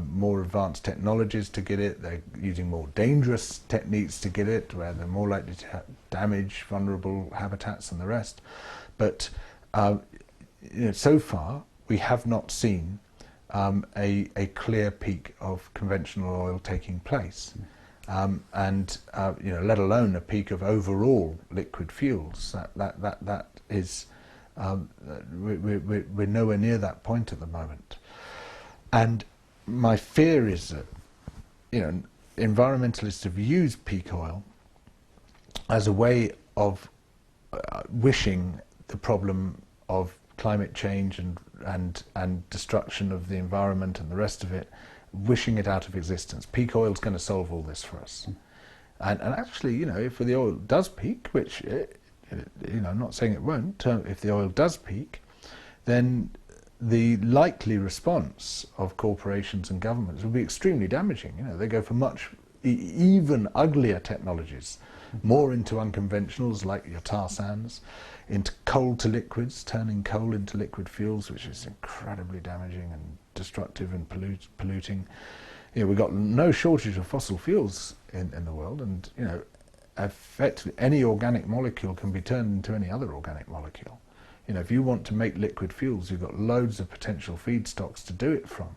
more advanced technologies to get it, they're using more dangerous techniques to get it, where they're more likely to damage vulnerable habitats and the rest. But you know, so far we have not seen a clear peak of conventional oil taking place, and you know, let alone a peak of overall liquid fuels. That is, we're nowhere near that point at the moment. And my fear is that, you know, environmentalists have used peak oil as a way of wishing the problem of climate change and destruction of the environment and the rest of it, wishing it out of existence. Peak oil is going to solve all this for us. And actually, you know, if the oil does peak, which, you know, I'm not saying it won't, if the oil does peak, then the likely response of corporations and governments will be extremely damaging. You know, they go for much even uglier technologies, more into unconventionals like your tar sands, into coal to liquids, turning coal into liquid fuels, which is incredibly damaging and destructive and polluting. You know, we've got no shortage of fossil fuels in the world, and you know, effectively any organic molecule can be turned into any other organic molecule. You know, if you want to make liquid fuels, you've got loads of potential feedstocks to do it from.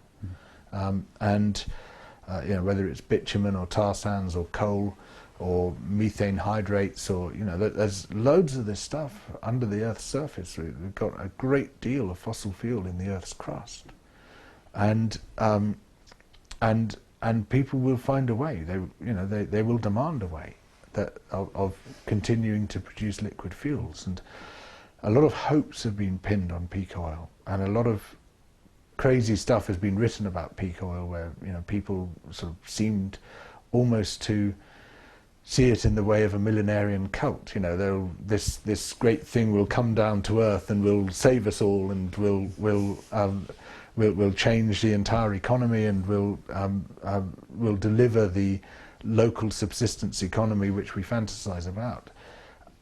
You know, whether it's bitumen or tar sands or coal or methane hydrates, or, you know, there's loads of this stuff under the Earth's surface. We've got a great deal of fossil fuel in the Earth's crust. And people will find a way. They will demand a way of continuing to produce liquid fuels. And a lot of hopes have been pinned on peak oil, and a lot of crazy stuff has been written about peak oil, where, you know, people sort of seemed almost to see it in the way of a millenarian cult. You know, this great thing will come down to Earth and will save us all, and will change the entire economy, and will deliver the local subsistence economy which we fantasize about.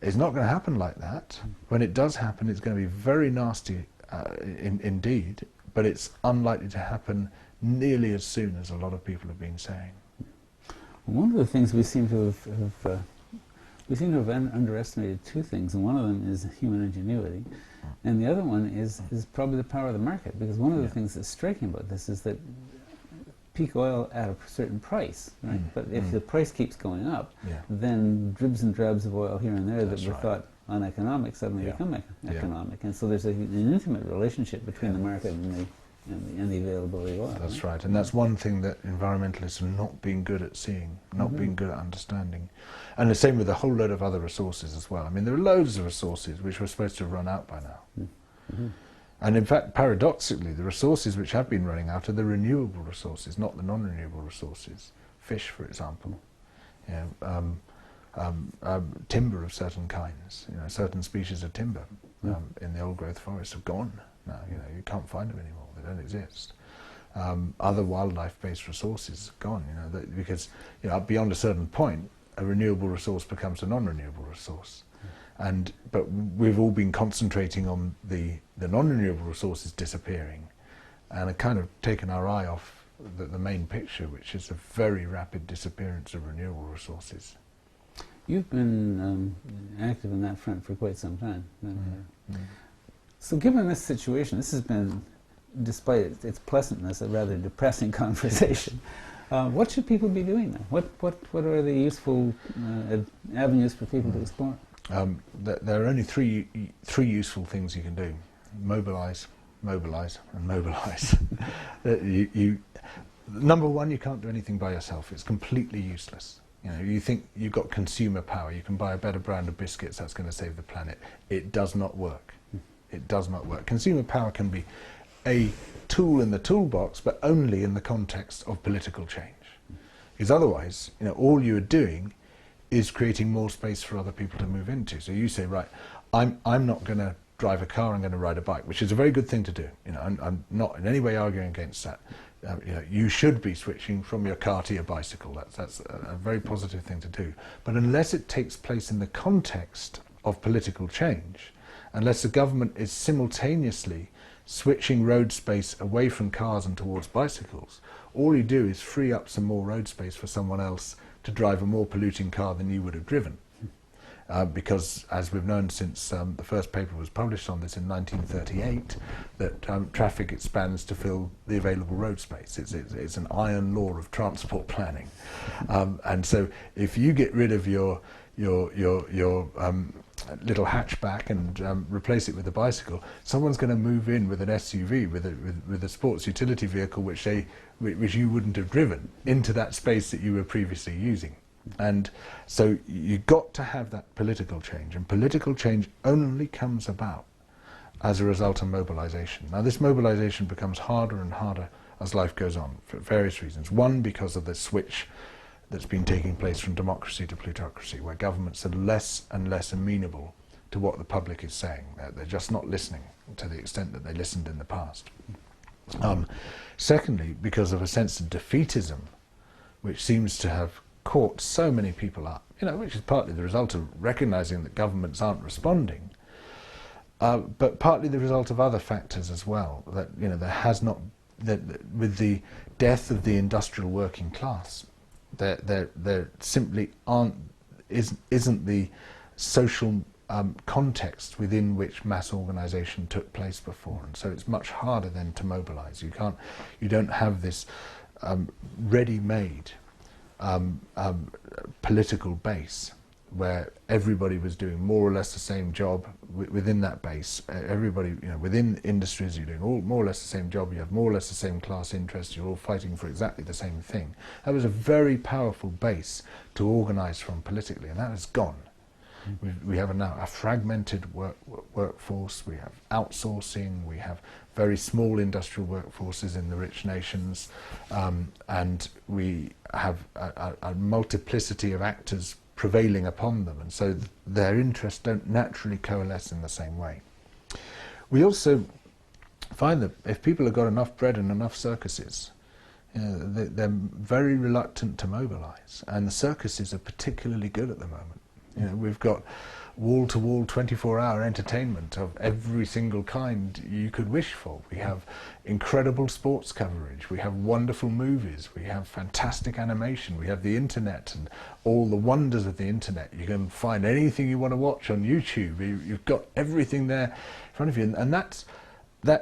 It's not going to happen like that. When it does happen, it's going to be very nasty indeed, but it's unlikely to happen nearly as soon as a lot of people have been saying. One of the things we seem to have underestimated two things, and one of them is human ingenuity, and the other one is probably the power of the market, because one of the things that's striking about this is that peak oil at a certain price, right? But if the price keeps going up, then dribs and drabs of oil here and there that were thought uneconomic suddenly become economic. And so there's an intimate relationship between the market and and the availability of oil. That's right, and that's one thing that environmentalists have not been good at seeing, not been good at understanding. And the same with a whole load of other resources as well. I mean, there are loads of resources which were supposed to have run out by now. And in fact, paradoxically, the resources which have been running out are the renewable resources, not the non-renewable resources. Fish, for example, timber of certain kinds, certain species of timber in the old growth forests have gone now. You can't find them anymore; they don't exist. Other wildlife-based resources have gone, because beyond a certain point, a renewable resource becomes a non-renewable resource. But we've all been concentrating on the non-renewable resources disappearing, and have kind of taken our eye off the main picture, which is a very rapid disappearance of renewable resources. You've been active in that front for quite some time. So given this situation, this has been, despite its pleasantness, a rather depressing conversation. What should people be doing now? What are the useful avenues for people to explore? There are only three useful things you can do: mobilize, mobilize, and mobilize. Number one, you can't do anything by yourself. It's completely useless. You think you've got consumer power. You can buy a better brand of biscuits. That's going to save the planet. It does not work. It does not work. Consumer power can be a tool in the toolbox, but only in the context of political change. Because otherwise, all you are doing is creating more space for other people to move into. So you say, right, I'm not going to drive a car, I'm going to ride a bike, which is a very good thing to do. I'm not in any way arguing against that. You should be switching from your car to your bicycle. That's a very positive thing to do. But unless it takes place in the context of political change, unless the government is simultaneously switching road space away from cars and towards bicycles, all you do is free up some more road space for someone else to drive a more polluting car than you would have driven. Because, as we've known since the first paper was published on this in 1938, that traffic expands to fill the available road space. It's an iron law of transport planning. And so if you get rid of your little hatchback and replace it with a bicycle, someone's going to move in with an SUV, with a sports utility vehicle which you wouldn't have driven, into that space that you were previously using. And so you've got to have that political change, and political change only comes about as a result of mobilization. Now, this mobilization becomes harder and harder as life goes on for various reasons. One, because of the switch that's been taking place from democracy to plutocracy, where governments are less and less amenable to what the public is saying. They're just not listening to the extent that they listened in the past. Secondly, because of a sense of defeatism, which seems to have caught so many people up, which is partly the result of recognizing that governments aren't responding, but partly the result of other factors as well. That there has not, that with the death of the industrial working class, there simply isn't the social context within which mass organisation took place before, and so it's much harder then to mobilise. You don't have this ready-made political base where everybody was doing more or less the same job within that base. Everybody, within industries, you're doing more or less the same job. You have more or less the same class interests. You're all fighting for exactly the same thing. That was a very powerful base to organise from politically, and that has gone. We have now a fragmented workforce. We have outsourcing. We have very small industrial workforces in the rich nations, and we have a multiplicity of actors prevailing upon them, and so their interests don't naturally coalesce in the same way. We also find that if people have got enough bread and enough circuses, they're very reluctant to mobilise, and the circuses are particularly good at the moment. We've got wall-to-wall 24-hour entertainment of every single kind you could wish for. We have incredible sports coverage, we have wonderful movies, we have fantastic animation, we have the internet and all the wonders of the internet. You can find anything you want to watch on YouTube. You've got everything there in front of you, and that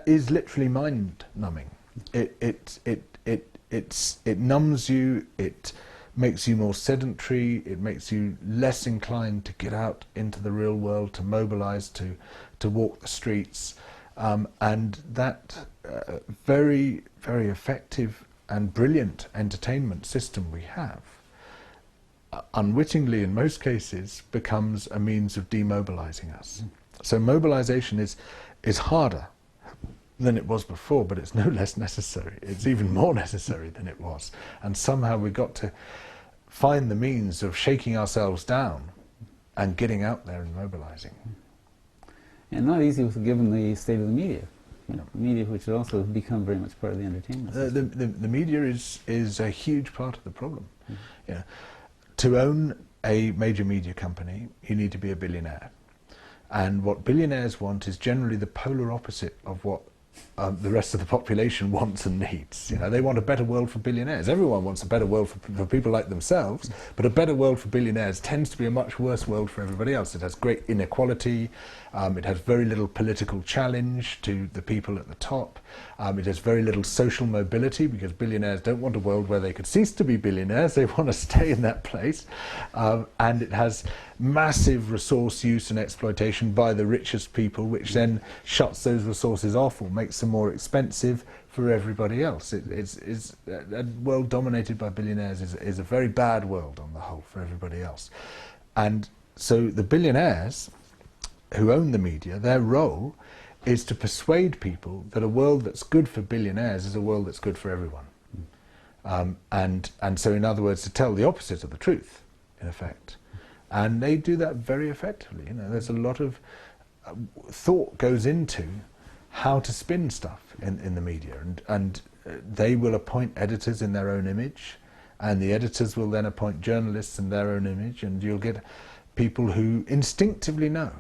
is literally mind-numbing. It numbs you, it makes you more sedentary, it makes you less inclined to get out into the real world, to mobilise, to walk the streets. And that very, very effective and brilliant entertainment system we have, unwittingly in most cases, becomes a means of demobilizing us. So mobilization is harder than it was before, but it's no less necessary. It's even more necessary than it was. And somehow we've got to find the means of shaking ourselves down and getting out there and mobilizing. And not easy given the state of the media. You know, media which has also become very much part of the entertainment system. The media is a huge part of the problem. You know, to own a major media company, you need to be a billionaire. And what billionaires want is generally the polar opposite of what the rest of the population wants and needs. You know, they want a better world for billionaires. Everyone wants a better world for people like themselves, but a better world for billionaires tends to be a much worse world for everybody else. It has great inequality, it has very little political challenge to the people at the top, it has very little social mobility, because billionaires don't want a world where they could cease to be billionaires, they want to stay in that place, and it has massive resource use and exploitation by the richest people, which then shuts those resources off or makes them more expensive for everybody else. It's a world dominated by billionaires is a very bad world on the whole for everybody else. And so the billionaires who own the media, their role is to persuade people that a world that's good for billionaires is a world that's good for everyone. And so in other words, to tell the opposite of the truth, in effect. And they do that very effectively. You know, there's a lot of thought goes into how to spin stuff in the media, and they will appoint editors in their own image, and the editors will then appoint journalists in their own image, and you'll get people who instinctively know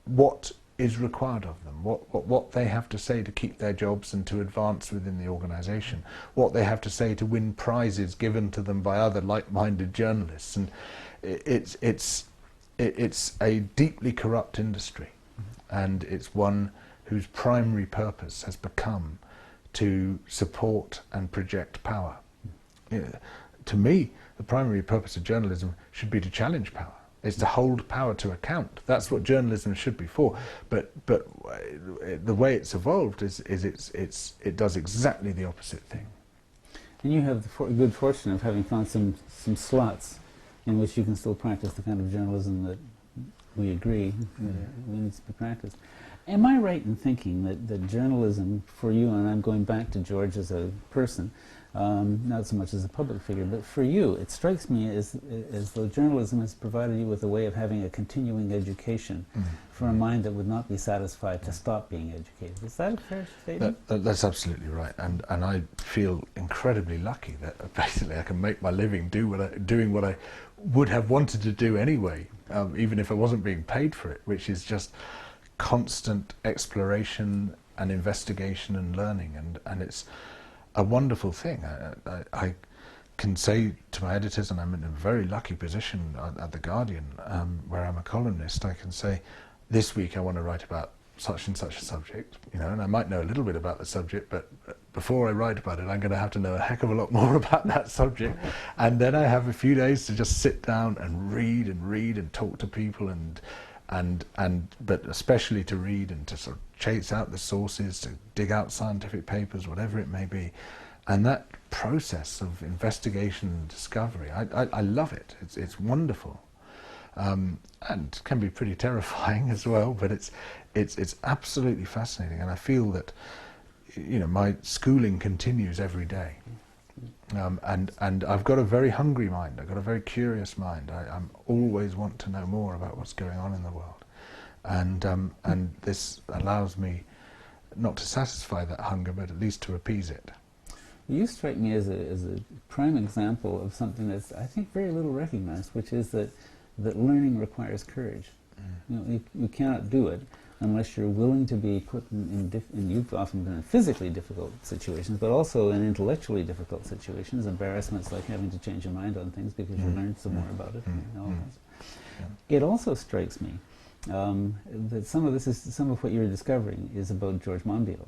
what is required of them, what they have to say to keep their jobs and to advance within the organisation, what they have to say to win prizes given to them by other like-minded journalists. And it's a deeply corrupt industry, and it's one whose primary purpose has become to support and project power. To me, the primary purpose of journalism should be to challenge power. It's to hold power to account. That's what journalism should be for. But the way it's evolved is it does exactly the opposite thing. And you have the good fortune of having found some slots in which you can still practice the kind of journalism that we agree needs to be practiced. Am I right in thinking that journalism for you, and I'm going back to George as a person, not so much as a public figure, but for you, it strikes me as though journalism has provided you with a way of having a continuing education for a mind that would not be satisfied to stop being educated. Is that a fair statement? That's absolutely right, and I feel incredibly lucky that basically I can make my living doing what I would have wanted to do anyway, even if I wasn't being paid for it, which is just constant exploration and investigation and learning, and it's a wonderful thing. I can say to my editors, and I'm in a very lucky position at The Guardian, where I'm a columnist, I can say, this week I want to write about such and such a subject, you know, and I might know a little bit about the subject, but before I write about it, I'm going to have to know a heck of a lot more about that subject, and then I have a few days to just sit down and read and talk to people, but especially to read and to sort of chase out the sources, to dig out scientific papers, whatever it may be. And that process of investigation and discovery, I love it. It's wonderful, and can be pretty terrifying as well. But it's absolutely fascinating, and I feel that, you know, my schooling continues every day. And I've got a very hungry mind, I've got a very curious mind. I always want to know more about what's going on in the world. And this allows me not to satisfy that hunger, but at least to appease it. You strike me as a prime example of something that's, I think, very little recognized, which is that learning requires courage. You know, you cannot do it unless you're willing to be put in you've often been in physically difficult situations, but also in intellectually difficult situations, embarrassments like having to change your mind on things because you learned some more about it. And all that. It also strikes me that some of what you're discovering is about George Monbiot.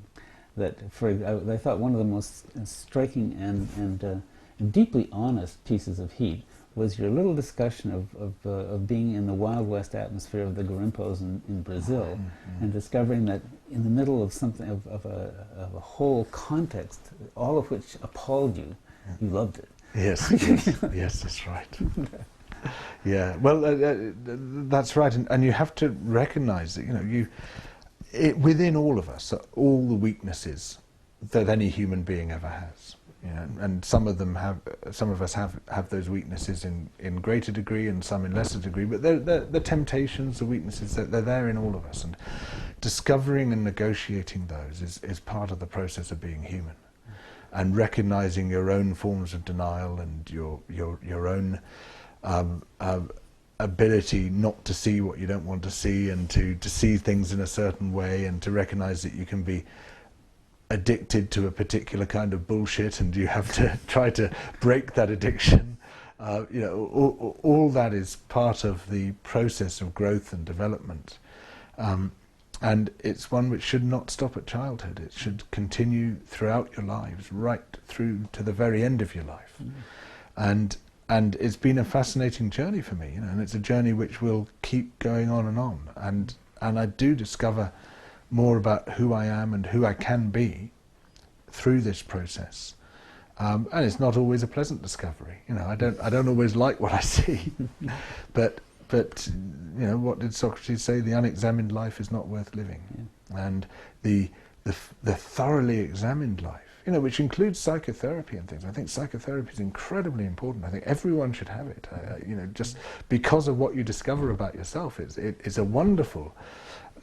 That I thought one of the most striking and deeply honest pieces of heat was your little discussion of being in the Wild West atmosphere of the Garimpos in Brazil, and discovering that in the middle of something of a whole context, all of which appalled you, you loved it. Yes, yes, that's right. Yeah, well, that's right, and you have to recognise that within all of us are all the weaknesses that any human being ever has. And some of us have those weaknesses in greater degree and some in lesser degree, but the temptations, the weaknesses, they're there in all of us, and discovering and negotiating those is part of the process of being human, and recognizing your own forms of denial and your own ability not to see what you don't want to see, and to see things in a certain way, and to recognize that you can be addicted to a particular kind of bullshit, and you have to try to break that addiction. All that is part of the process of growth and development, and it's one which should not stop at childhood. It should continue throughout your lives, right through to the very end of your life. And it's been a fascinating journey for me, and it's a journey which will keep going on, and I do discover more about who I am and who I can be through this process, and it's not always a pleasant discovery. I don't always like what I see, but what did Socrates say? The unexamined life is not worth living. And the thoroughly examined life, which includes psychotherapy and things. I think psychotherapy is incredibly important. I think everyone should have it. Just because of what you discover about yourself, it's a wonderful,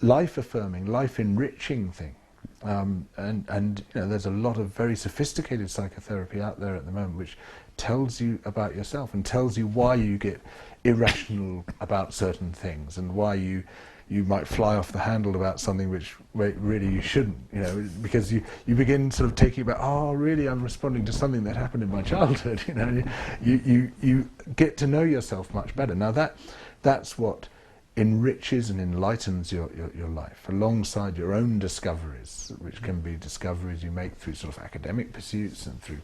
life-affirming, life-enriching thing. And there's a lot of very sophisticated psychotherapy out there at the moment which tells you about yourself and tells you why you get irrational about certain things, and why you might fly off the handle about something which really you shouldn't, because you begin sort of taking about, oh, really, I'm responding to something that happened in my childhood. You get to know yourself much better. Now that's what enriches and enlightens your life, alongside your own discoveries, which can be discoveries you make through sort of academic pursuits and through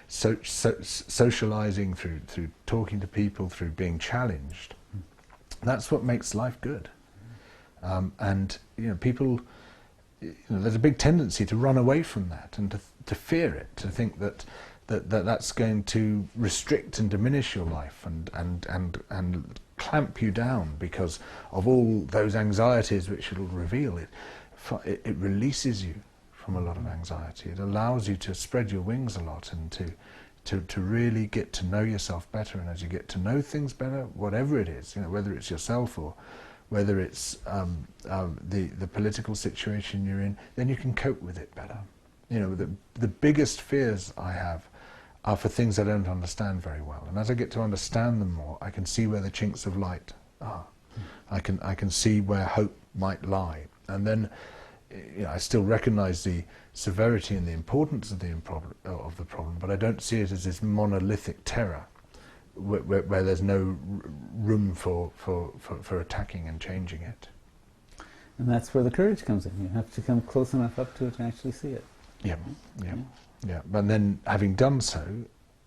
socializing, through talking to people, through being challenged. That's what makes life good. And people, there's a big tendency to run away from that and to fear it, to think that's going to restrict and diminish your life and clamp you down because of all those anxieties which it'll reveal. It releases you from a lot of anxiety. It allows you to spread your wings a lot and to really get to know yourself better. And as you get to know things better, whatever it is, whether it's yourself or whether it's the political situation you're in, then you can cope with it better. The biggest fears I have are for things I don't understand very well. And as I get to understand them more, I can see where the chinks of light are. I can see where hope might lie. And then I still recognize the severity and the importance of the problem, but I don't see it as this monolithic terror where there's no room for attacking and changing it. And that's where the courage comes in. You have to come close enough up to it to actually see it. Yeah. But then, having done so,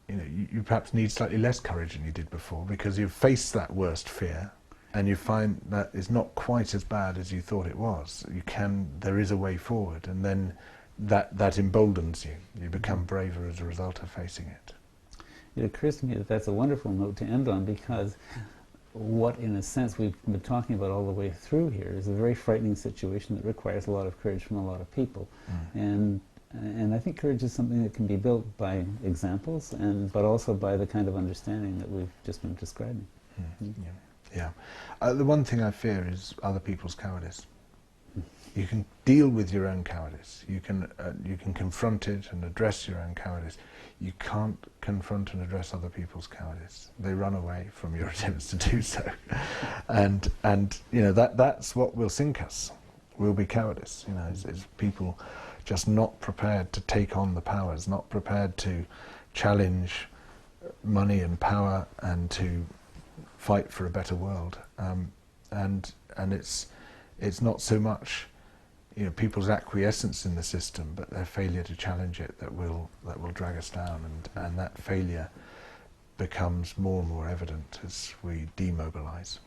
you perhaps need slightly less courage than you did before, because you've faced that worst fear, and you find that it's not quite as bad as you thought it was. There is a way forward, and then that emboldens you. You become braver as a result of facing it. It occurs to me that that's a wonderful note to end on, because what, in a sense, we've been talking about all the way through here is a very frightening situation that requires a lot of courage from a lot of people. And I think courage is something that can be built by examples, but also by the kind of understanding that we've just been describing. The one thing I fear is other people's cowardice. You can deal with your own cowardice. You can confront it and address your own cowardice. You can't confront and address other people's cowardice. They run away from your attempts to do so, and that's what will sink us. Will be cowardice. Is people just not prepared to take on the powers, not prepared to challenge money and power and to fight for a better world. And it's not so much people's acquiescence in the system, but their failure to challenge it that will drag us down, and that failure becomes more and more evident as we demobilise.